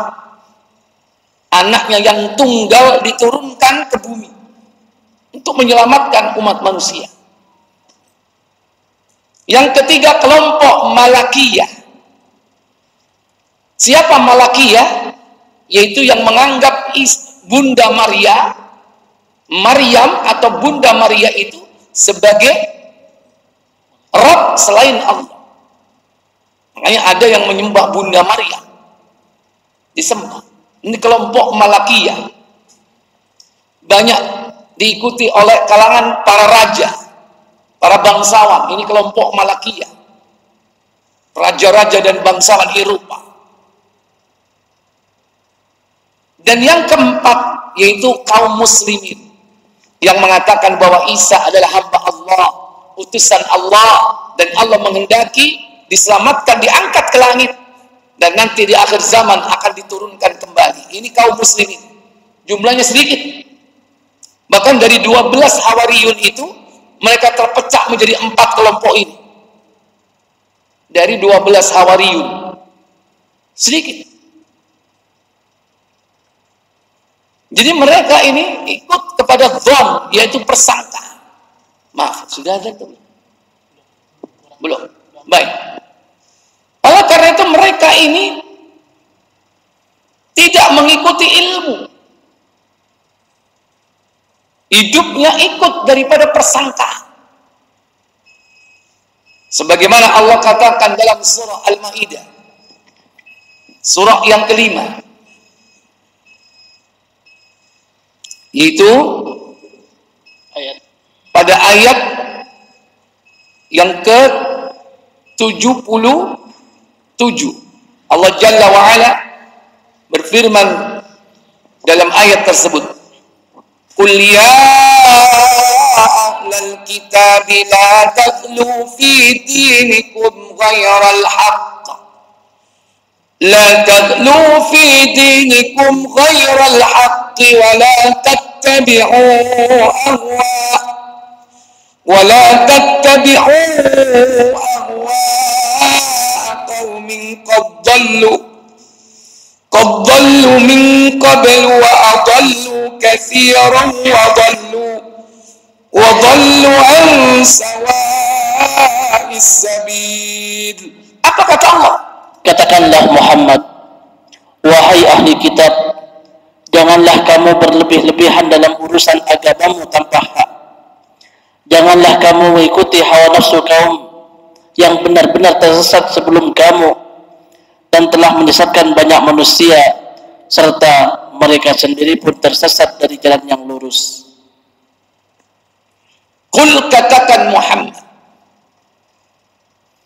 anaknya yang tunggal diturunkan ke bumi untuk menyelamatkan umat manusia. Yang ketiga, kelompok Malakiyah. Siapa Malakiyah? Yaitu yang menganggap Bunda Maryam atau Bunda Maria itu sebagai Rabb selain Allah. Makanya ada yang menyembah Bunda Maria, disembah. Ini kelompok Malakiyah, banyak diikuti oleh kalangan para raja, para bangsawan. Ini kelompok Malakiyah, raja-raja dan bangsawan Eropa. Dan yang keempat, yaitu kaum muslimin yang mengatakan bahwa Isa adalah hamba Allah, utusan Allah, dan Allah menghendaki diselamatkan, diangkat ke langit, dan nanti di akhir zaman akan diturunkan kembali. Ini kaum muslimin, jumlahnya sedikit. Bahkan dari 12 Hawariyun itu, mereka terpecah menjadi 4 kelompok ini. Dari 12 Hawariyun, sedikit. Jadi mereka ini ikut kepada dhon, yaitu persangka. Maaf, sudah ada tuh? Belum. Baik. Oleh karena itu mereka ini tidak mengikuti ilmu. Hidupnya ikut daripada persangkaan. Sebagaimana Allah katakan dalam surah Al-Maidah, surah yang kelima, yaitu pada ayat yang ke-77, Allah Jalla wa'ala berfirman dalam ayat tersebut, Qul ya ahlal kitab la taghlu fi dinikum ghairal haqq la taghlu fi dinikum ghairal haqq wa la tattabi'u ahwa qaumin قد ضلوا من قبل وأضلوا كثيرا وضلوا عن سواء السبيل. Apa kata Allah? Katakanlah Muhammad, wahai ahli kitab, janganlah kamu berlebih-lebihan dalam urusan agamamu tanpa hak. Janganlah kamu mengikuti hawa nafsu kaum yang benar-benar tersesat sebelum kamu dan telah menyesatkan banyak manusia, serta mereka sendiri pun tersesat dari jalan yang lurus. Qul, katakan Muhammad,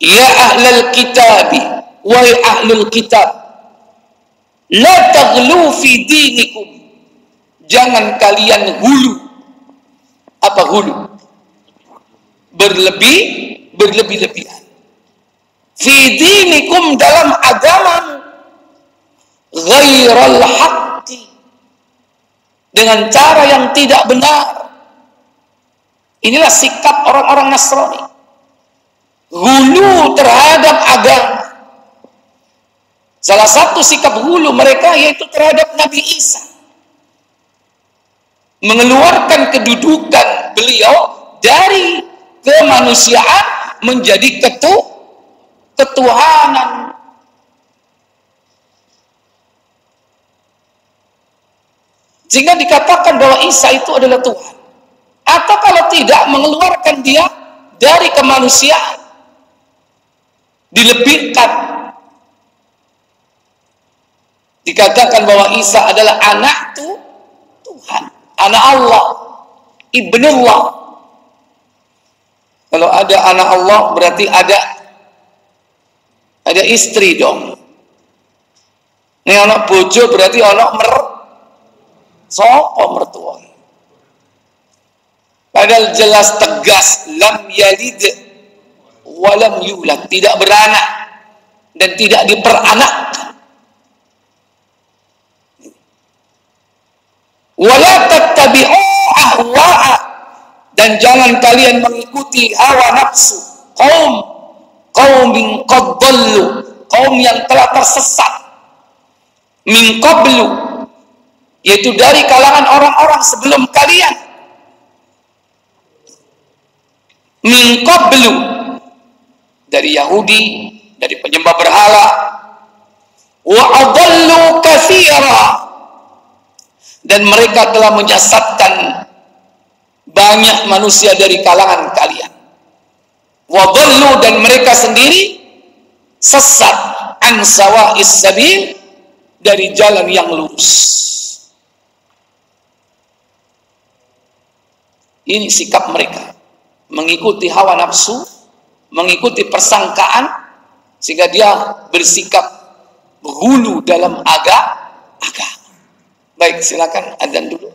ya ahlal kitabi, wahai ahlul kitab, la taghlu fi dinikum, jangan kalian hulu. Apa hulu? Berlebih-lebihan. Fi dinikum, dalam agamamu, ghairal haqqi, dengan cara yang tidak benar. Inilah sikap orang-orang Nasrani, hulu terhadap agama. Salah satu sikap hulu mereka yaitu terhadap Nabi Isa, mengeluarkan kedudukan beliau dari kemanusiaan menjadi ketuhanan. Sehingga dikatakan bahwa Isa itu adalah Tuhan. Atau kalau tidak, mengeluarkan dia dari kemanusiaan, dilebihkan. Dikatakan bahwa Isa adalah anak Tuhan, anak Allah, ibnullah. Kalau ada anak Allah berarti ada istri dong. Ini anak bojo berarti anak sapa mertua. Padahal jelas tegas, lam yalid walam yulad, tidak beranak dan tidak diperanakkan. Wala tattabi'u ahwa'a, dan jangan kalian mengikuti hawa nafsu qaumin qad dhallu, kaum yang telah tersesat, min qablu, yaitu dari kalangan orang-orang sebelum kalian, min qablu, dari Yahudi, dari penyembah berhala, wa adallu katsira, dan mereka telah menyesatkan banyak manusia dari kalangan kalian. Wa dhallu, dan mereka sendiri sesat, an sawa'is sabil, dari jalan yang lurus. Ini sikap mereka, mengikuti hawa nafsu, mengikuti persangkaan, sehingga dia bersikap berhulu dalam agama. Baik, silakan adzan dulu.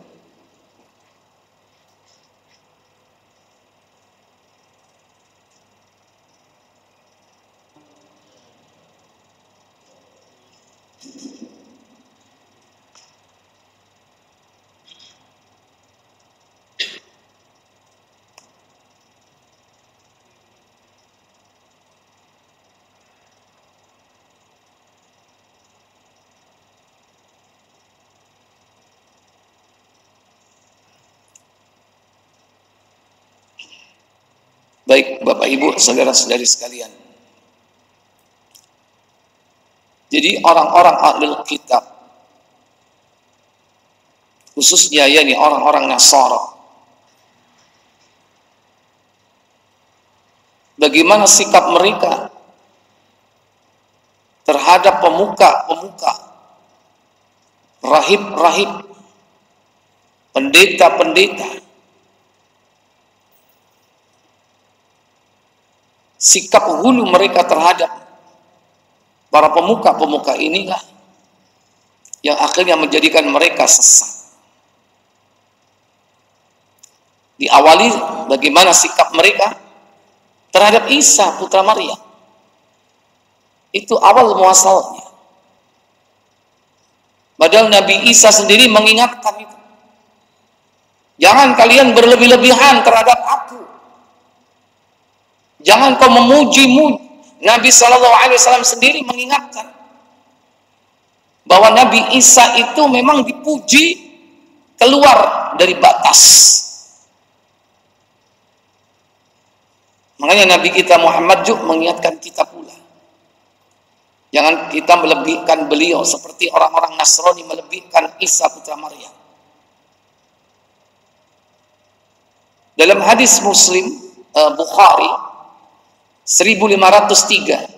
Baik Bapak Ibu, saudara-saudari sekalian. Jadi orang-orang ahlul kitab, khususnya yakni orang-orang Nasara, bagaimana sikap mereka terhadap pemuka-pemuka, rahib-rahib, pendeta-pendeta. Sikap hulu mereka terhadap para pemuka-pemuka inilah yang akhirnya menjadikan mereka sesat. Diawali bagaimana sikap mereka terhadap Isa putra Maryam. Itu awal muasalnya. Padahal Nabi Isa sendiri mengingatkan itu. Jangan kalian berlebih-lebihan terhadap aku. Jangan kau memuji-muji. Nabi SAW sendiri mengingatkan bahwa Nabi Isa itu memang dipuji keluar dari batas. Makanya Nabi kita Muhammad juga mengingatkan kita pula. Jangan kita melebihkan beliau seperti orang-orang Nasrani melebihkan Isa putra Maryam. Dalam hadis Muslim Bukhari 1503,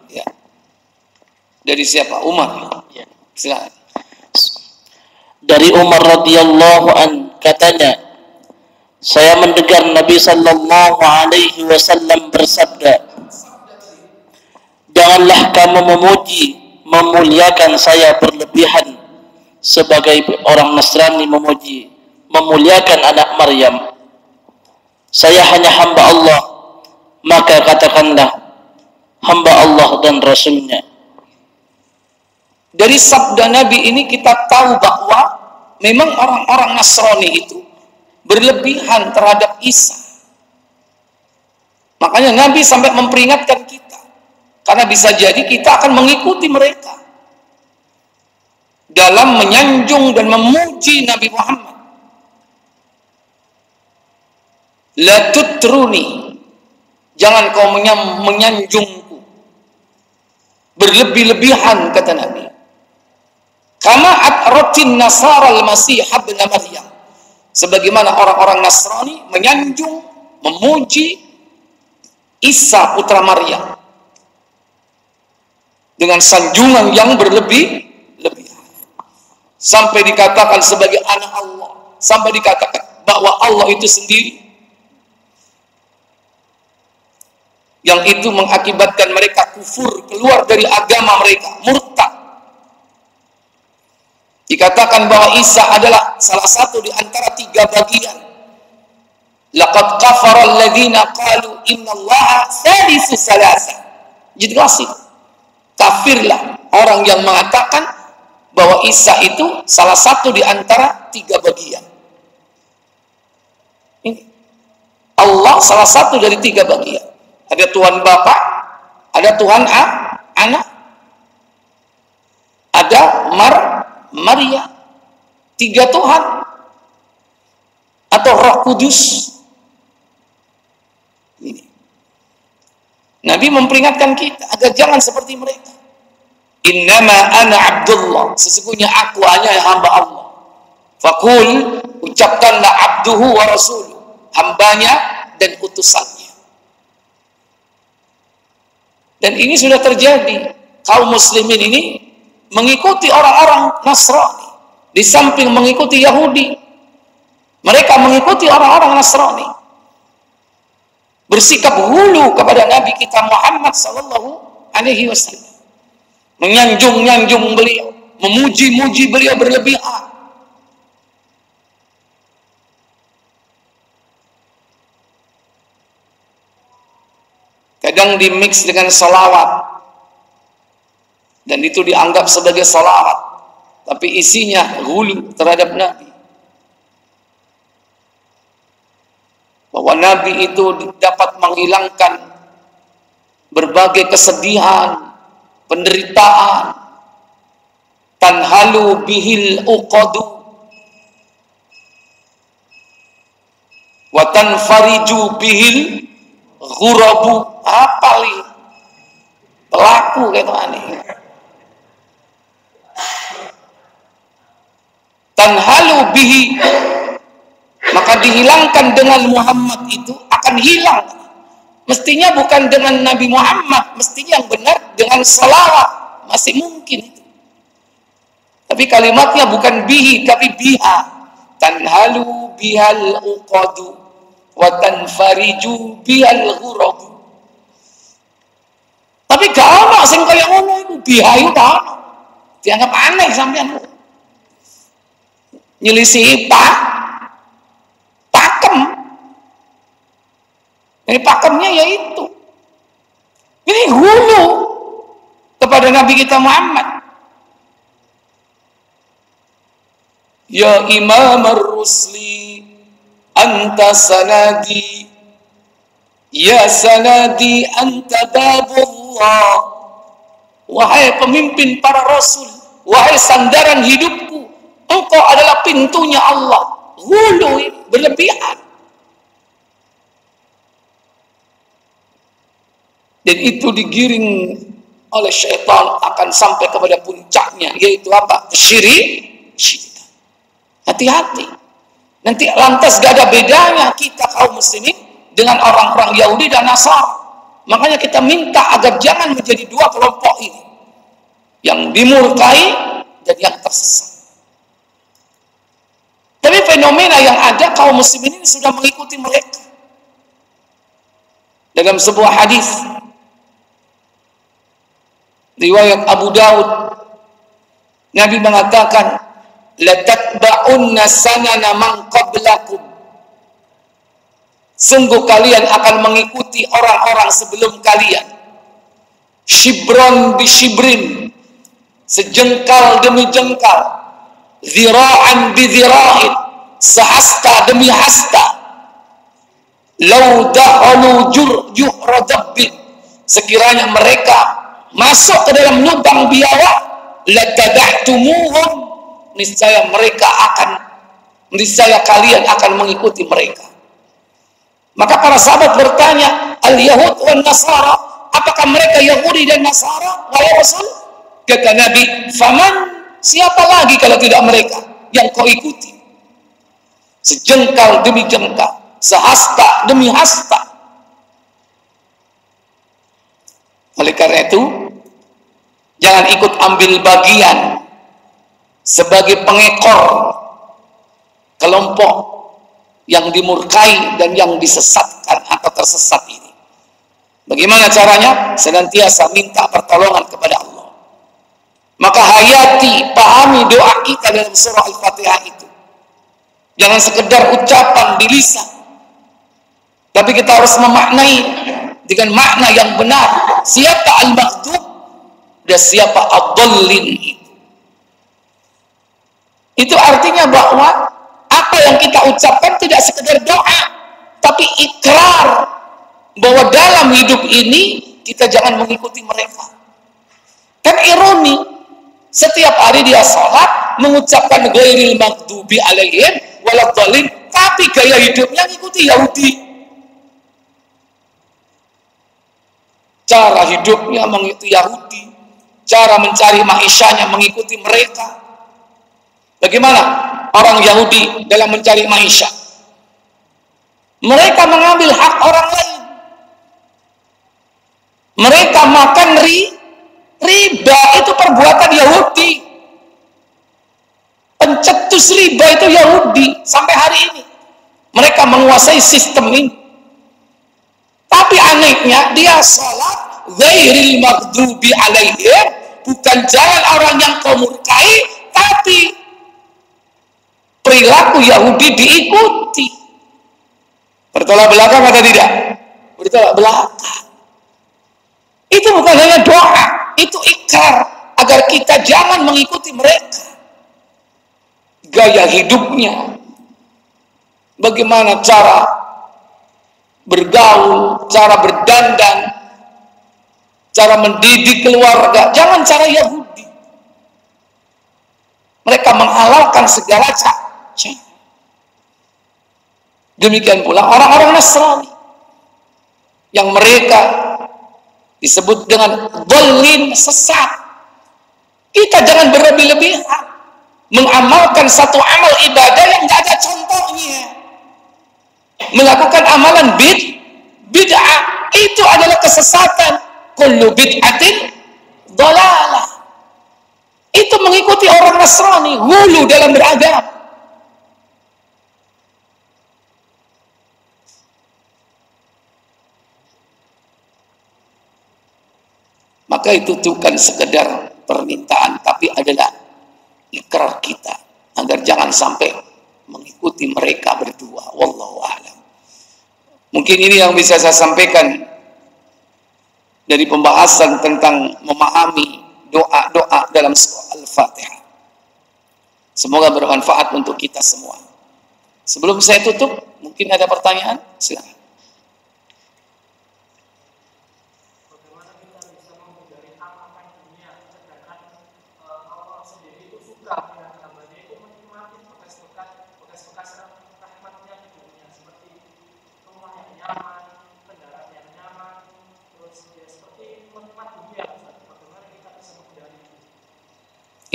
ya. Dari siapa? Umar. Ya. Silakan. Dari Umar radhiyallahu an katanya, saya mendengar Nabi sallallahu alaihi wasallam bersabda, janganlah kamu memuji, memuliakan saya berlebihan sebagai orang Nasrani memuliakan anak Maryam. Saya hanya hamba Allah, maka katakanlah hamba Allah dan Rasulnya. Dari sabda Nabi ini kita tahu bahwa memang orang-orang Nasrani itu berlebihan terhadap Isa. Makanya Nabi sampai memperingatkan kita, karena bisa jadi kita akan mengikuti mereka dalam menyanjung dan memuji Nabi Muhammad. La tutruni, jangan kau menyanjungku berlebih-lebihan, kata Nabi. Kama atratin Nasara al-Masih ibn Maryam, sebagaimana orang-orang Nasrani menyanjung, memuji Isa putra Maryam dengan sanjungan yang berlebih-lebihan, sampai dikatakan sebagai anak Allah, sampai dikatakan bahwa Allah itu sendiri, yang itu mengakibatkan mereka kufur, keluar dari agama mereka, murtad. Dikatakan bahwa Isa adalah salah satu di antara 3 bagian. Laqad kafara alladziina qalu innallaha thalithu tsalatsa. Jelas itu. Kafirlah orang yang mengatakan bahwa Isa itu salah satu di antara 3 bagian. Ini Allah salah satu dari 3 bagian. Ada Tuhan Bapa, ada Tuhan Anak, ada Maria, 3 Tuhan, atau Roh Kudus. Ini. Nabi memperingatkan kita agar jangan seperti mereka. Innama ana abdullah, sesungguhnya aku hanya hamba Allah. Fakul, ucapkanlah abduhu wa rasuluh, hambanya dan utusannya. Dan ini sudah terjadi. Kaum muslimin ini mengikuti orang-orang Nasrani, di samping mengikuti Yahudi, mereka mengikuti orang-orang Nasrani, bersikap hulu kepada Nabi kita Muhammad sallallahu alaihi wasallam, menyanjung-nyanjung beliau, memuji-muji beliau berlebihan. Kadang dimix dengan salawat, dan itu dianggap sebagai salawat, tapi isinya ghulu terhadap Nabi. Bahwa Nabi itu dapat menghilangkan berbagai kesedihan, penderitaan, tanhalu bihil uqadu wa tanfariju bihil ghurabu. Apali pelaku gitu aneh. Tanhalu bihi, maka dihilangkan dengan Muhammad itu akan hilang. Mestinya bukan dengan Nabi Muhammad, mestinya yang benar dengan salawat, masih mungkin itu. Tapi kalimatnya bukan bihi, tapi biha. Tanhalu bihal uqadu wa tanfariju bihal ghurabu. Tapi gak ono sing kaya ngono iku, biha itu gak ono. Dianggap aneh sampean. Nyelisihi pakem. Ini pakemnya yaitu ini hulu kepada Nabi kita Muhammad. Ya Imam ar-Rusli anta sanadi, ya sanadi anta babullah. Wahai pemimpin para rasul, wahai sandaran hidupku, engkau adalah pintunya Allah. Hulu berlebihan. Dan itu digiring oleh syaitan akan sampai kepada puncaknya, yaitu apa? Syirik. Hati-hati. Nanti lantas gak ada bedanya kita kaum muslimin dengan orang-orang Yahudi dan Nasara. Makanya kita minta agar jangan menjadi dua kelompok ini, yang dimurkai dan yang tersesat. Tapi fenomena yang ada, kaum muslimin ini sudah mengikuti mereka. Dalam sebuah hadis riwayat Abu Daud, Nabi mengatakan, latatba'unna sanana man qablakum. Sungguh kalian akan mengikuti orang-orang sebelum kalian. Shibron bi shibrin, sejengkal demi jengkal, zira'an bi zira'in, sehasta demi hasta. Lau dahalu juhra dabbin, sekiranya mereka masuk ke dalam lubang biawak, latada'tumuhum, niscaya kalian akan mengikuti mereka. Maka para sahabat bertanya, al-Yahud wan Nasara, apakah mereka Yahudi dan Nasara wahai Rasul? Kata Nabi, faman, siapa lagi kalau tidak mereka yang kau ikuti? Sejengkal demi jengkal, sehasta demi hasta. Oleh karena itu, jangan ikut ambil bagian sebagai pengekor kelompok yang dimurkai dan yang disesatkan atau tersesat ini. Bagaimana caranya? Senantiasa minta pertolongan kepada Allah. Maka hayati, pahami doa kita dalam surah Al-Fatihah itu. Jangan sekedar ucapan di lisan, tapi kita harus memaknai dengan makna yang benar. Siapa al-maghdub dan siapa ad-dallin itu. Itu artinya bahwa apa yang kita ucapkan tidak sekedar doa, tapi ikrar bahwa dalam hidup ini kita jangan mengikuti mereka. Kan ironi, setiap hari dia sholat mengucapkan ghairil maghdubi alaihim waladhdallin, tapi gaya hidupnya mengikuti Yahudi. Cara hidupnya mengikuti Yahudi, cara mencari ma'isyahnya mengikuti mereka. Bagaimana orang Yahudi dalam mencari ma'isyah? Mereka mengambil hak orang lain. Mereka makan riba, itu perbuatan Yahudi. Pencetus riba itu Yahudi sampai hari ini. Mereka menguasai sistem ini. Tapi anehnya dia sholat ghairil maghdubi alaihim, bukan jalan orang yang kau murkai, tapi perilaku Yahudi diikuti. Bertolak belakang atau tidak? Bertolak belakang. Itu bukan hanya doa, itu ikrar agar kita jangan mengikuti mereka. Gaya hidupnya, bagaimana cara bergaul, cara berdandan, cara mendidik keluarga, jangan cara Yahudi. Mereka menghalalkan segala cara. Demikian pula orang-orang Nasrani yang mereka disebut dengan dhalin, sesat. Kita jangan berlebih-lebihan mengamalkan satu amal ibadah yang tidak ada contohnya. Melakukan amalan bid'ah itu adalah kesesatan. Kullu bid'atin dhalalah. Itu mengikuti orang Nasrani, hulu dalam beragama. Maka itu bukan sekedar permintaan, tapi adalah ikrar kita agar jangan sampai mengikuti mereka berdua. Wallahu a'lam. Mungkin ini yang bisa saya sampaikan dari pembahasan tentang memahami doa-doa dalam surah Al-Fatihah. Semoga bermanfaat untuk kita semua. Sebelum saya tutup, mungkin ada pertanyaan? Silakan.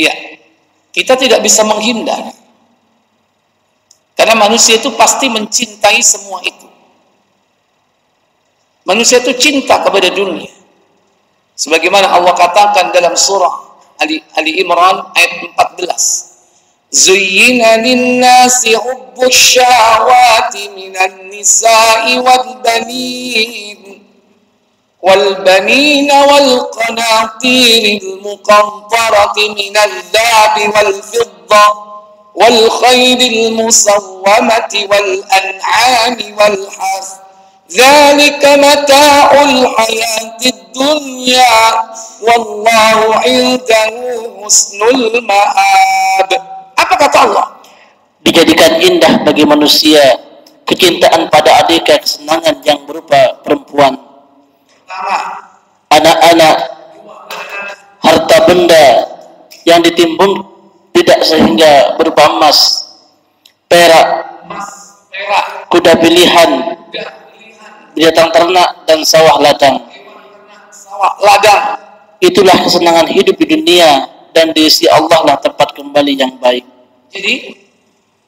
Iya, kita tidak bisa menghindar. Karena manusia itu pasti mencintai semua itu. Manusia itu cinta kepada dunia. Sebagaimana Allah katakan dalam surah Ali Imran ayat 14. Zuyyina lin-nasi hubbus syahawati minan nisa'i wal banin والبنين والقناطير المقنطرة من الذهب والفضة والخيل المصومة والأنعام والحرث ذلك متاع الحياة الدنيا والله عنده حسن المآب. Apa kata Allah? Dijadikan indah bagi manusia kecintaan pada adika, kesenangan yang berupa perempuan, anak-anak, harta benda yang ditimbun tidak sehingga berupa emas, perak, kuda pilihan, binatang ternak dan sawah ladang. Itulah kesenangan hidup di dunia, dan di sisi Allah lah tempat kembali yang baik. Jadi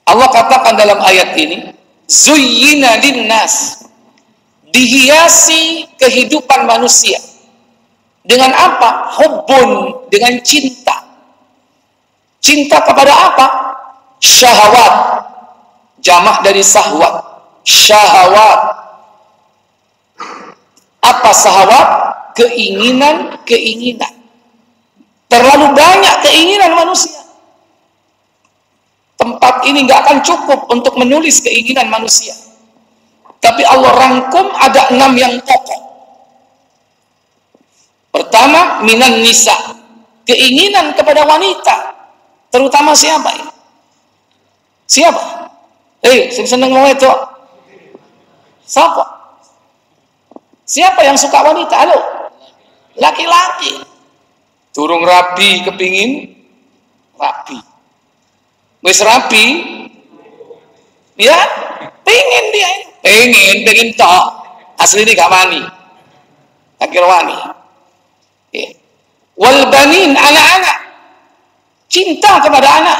Allah katakan dalam ayat ini, zuyyina linnas, dihiasi kehidupan manusia dengan apa? Hubbun, dengan cinta. Cinta kepada apa? Syahwat, jamak dari sahwat. Syahwat. Apa sahwat? Keinginan. Terlalu banyak keinginan manusia. Tempat ini nggak akan cukup untuk menulis keinginan manusia. Tapi Allah rangkum ada 6 yang pokok. Pertama, minan nisa, keinginan kepada wanita. Terutama siapa ini? Siapa? Seneng mau itu. Siapa? Siapa yang suka wanita? Halo? Laki-laki. Turung rapi kepingin rapi. Wis rapi, ya, pengen dia ini. Pengen tok. Asli ini gak wani. Akhir wani. Wal banin, anak-anak. Cinta kepada anak.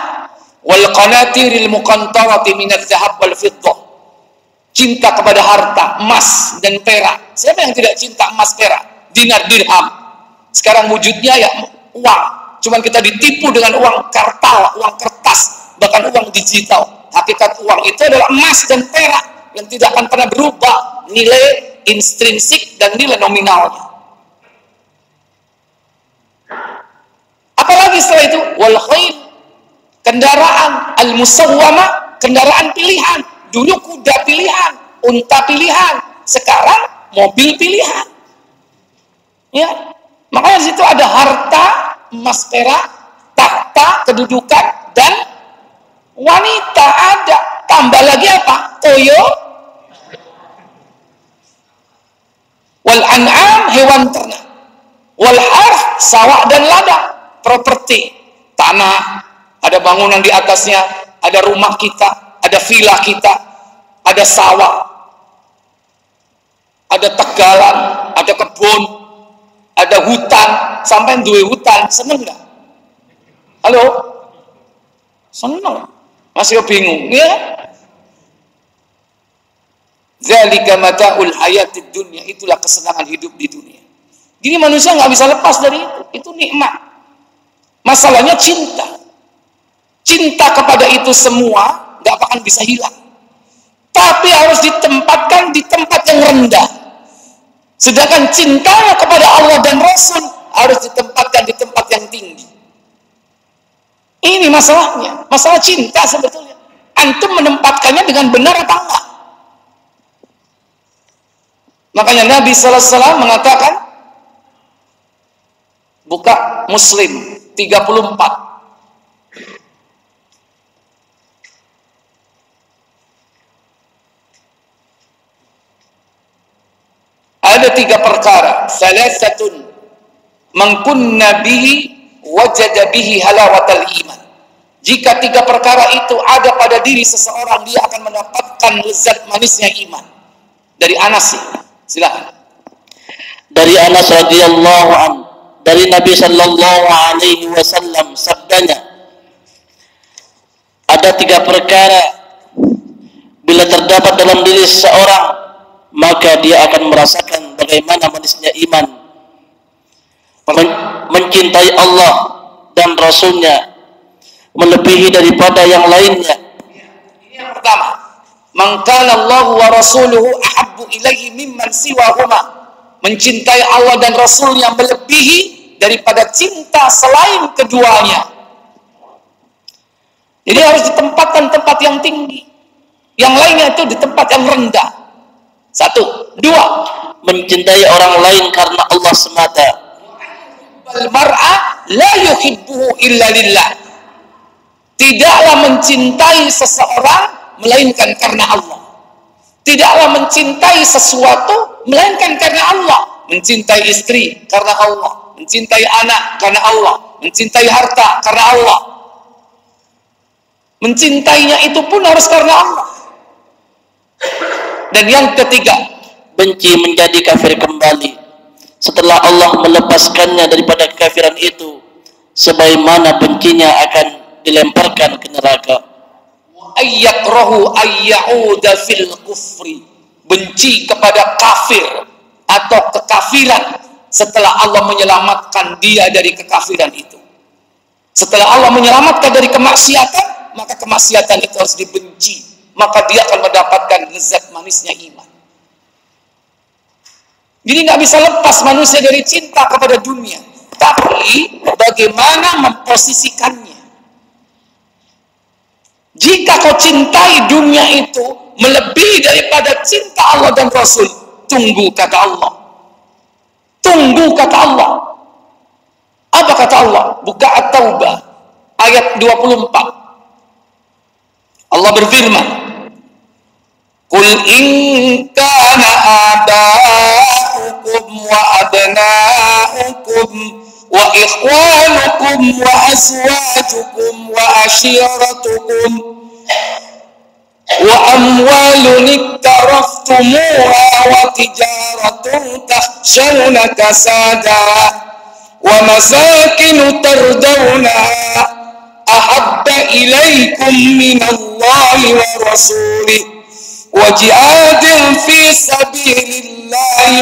Wal qanatiril muqantarati minadz zahab wal fiddah. Cinta kepada harta, emas dan perak. Siapa yang tidak cinta emas perak? Dinar dirham. Sekarang wujudnya ya uang. Cuman kita ditipu dengan uang kartal, uang kertas, bahkan uang digital. Hakikat uang itu adalah emas dan perak yang tidak akan pernah berubah nilai intrinsik dan nilai nominalnya. Apalagi setelah itu, wal khail, kendaraan, al musawwama, kendaraan pilihan. Dulu kuda pilihan, unta pilihan, sekarang mobil pilihan. Ya, makanya di situ ada harta, emas perak, tahta, kedudukan, dan wanita ada. Tambah lagi apa? Toyo, wal an'am, hewan ternak, wal harth, sawah dan ladang, properti, tanah, ada bangunan di atasnya, ada rumah kita, ada villa kita, ada sawah, ada tegalan, ada kebun, ada hutan. Sampai duwe hutan, seneng nggak? Halo? Seneng? Masih bingung ya? Zalika mata'ul hayatid dunya, itulah kesenangan hidup di dunia. Jadi manusia nggak bisa lepas dari itu nikmat. Masalahnya cinta. Cinta kepada itu semua nggak akan bisa hilang. Tapi harus ditempatkan di tempat yang rendah. Sedangkan cintanya kepada Allah dan Rasul harus ditempatkan di tempat yang tinggi. Ini masalahnya, masalah cinta sebetulnya. Antum menempatkannya dengan benar apa enggak? Makanya Nabi sallallahu alaihi wasallam mengatakan, buka Muslim 34. Ada 3 perkara, salasatun man kunna bihi wajada bihi halawatal iman. Jika 3 perkara itu ada pada diri seseorang, dia akan mendapatkan lezat manisnya iman. Dari Anas, silakan. Dari Anas radhiyallahu an, dari Nabi sallallahu alaihi wasallam, sabdanya, ada 3 perkara bila terdapat dalam diri seseorang, maka dia akan merasakan bagaimana manisnya iman. Mencintai Allah dan Rasulnya melebihi daripada yang lainnya. Ini yang pertama. Man kana Allah wa rasuluhu ahabbu ilaihi mimman siwahuma. Mencintai Allah dan Rasulnya melebihi daripada cinta selain keduanya. Jadi harus ditempatkan tempat yang tinggi. Yang lainnya itu di tempat yang rendah. 1. 2. Mencintai orang lain karena Allah semata. Al-mar'a la yuhibbuhu illa lillah. Tidaklah mencintai seseorang melainkan karena Allah. Tidaklah mencintai sesuatu melainkan karena Allah. Mencintai istri karena Allah, mencintai anak karena Allah, mencintai harta karena Allah. Mencintainya itu pun harus karena Allah. Dan yang ketiga, benci menjadi kafir kembali setelah Allah melepaskannya daripada kekafiran itu, sebagaimana bencinya akan dilemparkan ke neraka. Ayyakrahu ayyauda fil kufri, benci kepada kafir atau kekafiran setelah Allah menyelamatkan dia dari kekafiran itu. Setelah Allah menyelamatkan dari kemaksiatan, maka kemaksiatan itu harus dibenci. Maka dia akan mendapatkan lezat manisnya iman. Jadi nggak bisa lepas manusia dari cinta kepada dunia, tapi bagaimana memposisikannya. Jika kau cintai dunia itu melebihi daripada cinta Allah dan Rasul, tunggu kata Allah. Tunggu kata Allah. Apa kata Allah? Buka At-Taubah ayat 24. Allah berfirman, Qul in kana aba'ukum wa abna'ukum wa ikhwanukum wa azwajukum wa ashiratukum wa amwalun iktaraftumuha wa tijaratun takhshawna kasadaha wa masakinu tardawnaha ahabba ilaikum minallahi wa rasulih wa jihadin fi sabilillahi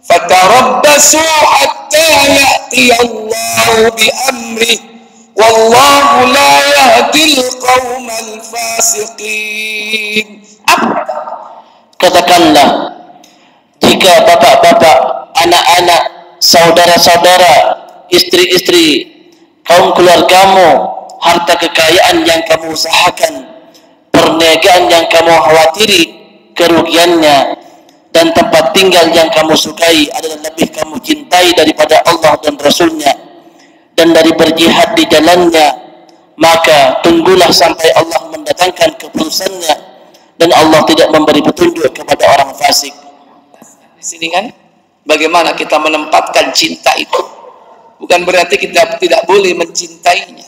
fatarabbasu hatta ya'tiyallahu bi amrih wallahu la yahdil qaumal fasiqin. Katakanlah, jika bapak-bapak, anak-anak, saudara-saudara, istri-istri, kaum keluargamu, harta kekayaan yang kamu usahakan, perniagaan yang kamu khawatiri kerugiannya, dan tempat tinggal yang kamu sukai adalah lebih kamu cintai daripada Allah Allah dan Rasulnya dan dari berjihad di jalannya, maka tunggulah sampai Allah mendatangkan keputusannya dan Allah tidak memberi petunjuk kepada orang fasik. Di sini kan bagaimana kita menempatkan cinta itu. Bukan berarti kita tidak boleh mencintainya,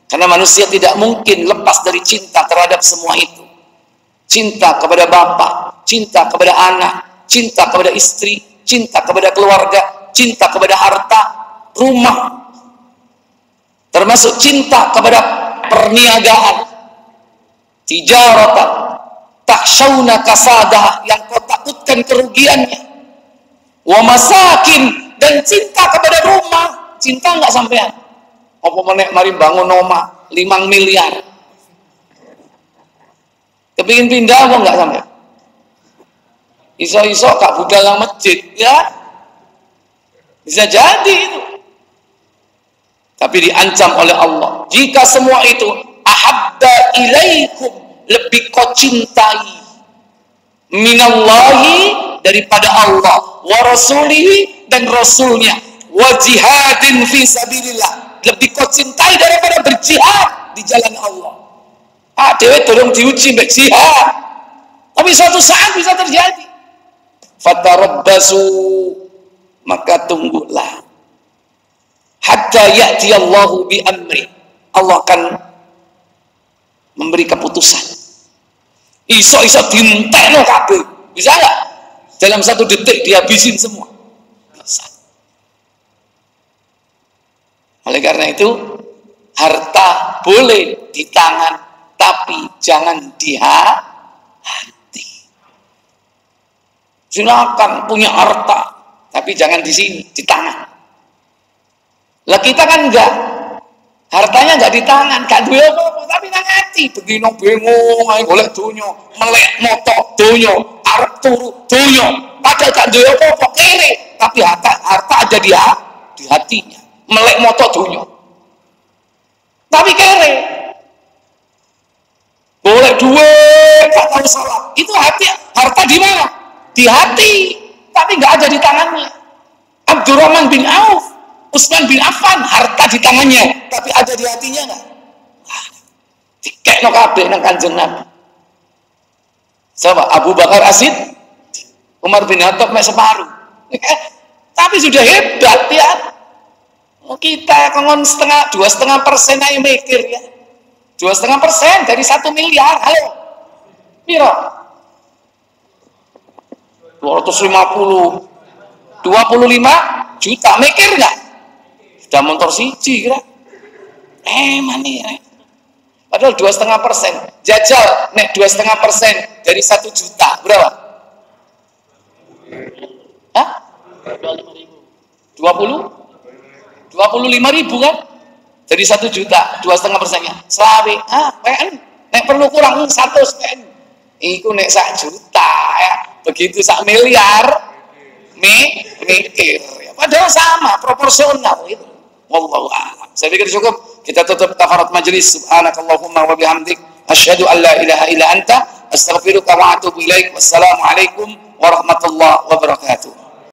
karena manusia tidak mungkin lepas dari cinta terhadap semua itu. Cinta kepada bapak, cinta kepada anak, cinta kepada istri, cinta kepada keluarga, cinta kepada harta, rumah, termasuk cinta kepada perniagaan, tijaratan takhshawna kasadah, yang kau takutkan kerugiannya, wa masakin, dan cinta kepada rumah. Cinta enggak sampean? Apa menek mari bangun omah 5 miliar. Kepingin pindah apa enggak sampean? Iso-iso kak budal yang masjid, ya? Bisa jadi itu. Tapi diancam oleh Allah. Jika semua itu ahabba ilaikum, lebih kau cintai minallahi, daripada Allah, wa rasulihi, dan rasulnya, wa jihadin fi sabilillah, lebih kau cintai daripada berjihad di jalan Allah. Dewe tolong diuji mbek jihad, tapi suatu saat bisa terjadi. Fatarabbasu, maka tunggulah hatta ya'ti Allahu bi amri, Allah akan memberi keputusan. Iso-iso dintekno kabeh, bisa nggak? Dalam 1 detik dihabisin semua. Bisa. Oleh karena itu, harta boleh di tangan, tapi jangan di hati. Silakan punya harta, tapi jangan di sini, di tangan. Lah kita kan enggak, hartanya enggak di tangan, gak duwe apa-apa, tapi nang ati. Bedino bingung ae golek donya, melek moto donya, arep turu donya, padahal gak duwe apa-apa, kere, tapi harta ada di hatinya. Melek moto donya, tapi kere. Boleh duit, gak tahu salah. Itu hati, harta di mana? Di hati, tapi nggak ada di tangannya. Abdurrahman bin Auf, Utsman bin Affan, harta di tangannya, tapi ada di hatinya nggak? Dikekno kabeh nang Kanjeng Nabi. Siapa? Abu Bakar Asid, Umar bin Khattab mek separuh. Tapi sudah hebat ya. Kita kongon 2,5% aja mikir ya. 2,5% dari 1 miliar, halo, piro? 250, 25 juta, mikir nggak? Sudah motor siji kira? Mana ya? Padahal 2,5%, jajal, nek 2,5% dari 1 juta, berapa? Hah? 25.000 kan? Jadi 1 juta, 2,5%-nya selawe, PN, nek perlu kurang 100 PN, iku nek 1 juta ya, begitu 1 miliar, mikir, ya. Padahal sama, proporsional itu. Wallahu a'lam. Saya pikir cukup, kita tutup kafarat majelis. Subhanakallahumma wa bihamdik, asyhadu an la ilaha illa anta, astaghfiruka wa atubu ilaik. Wassalamualaikum warahmatullahi wabarakatuh.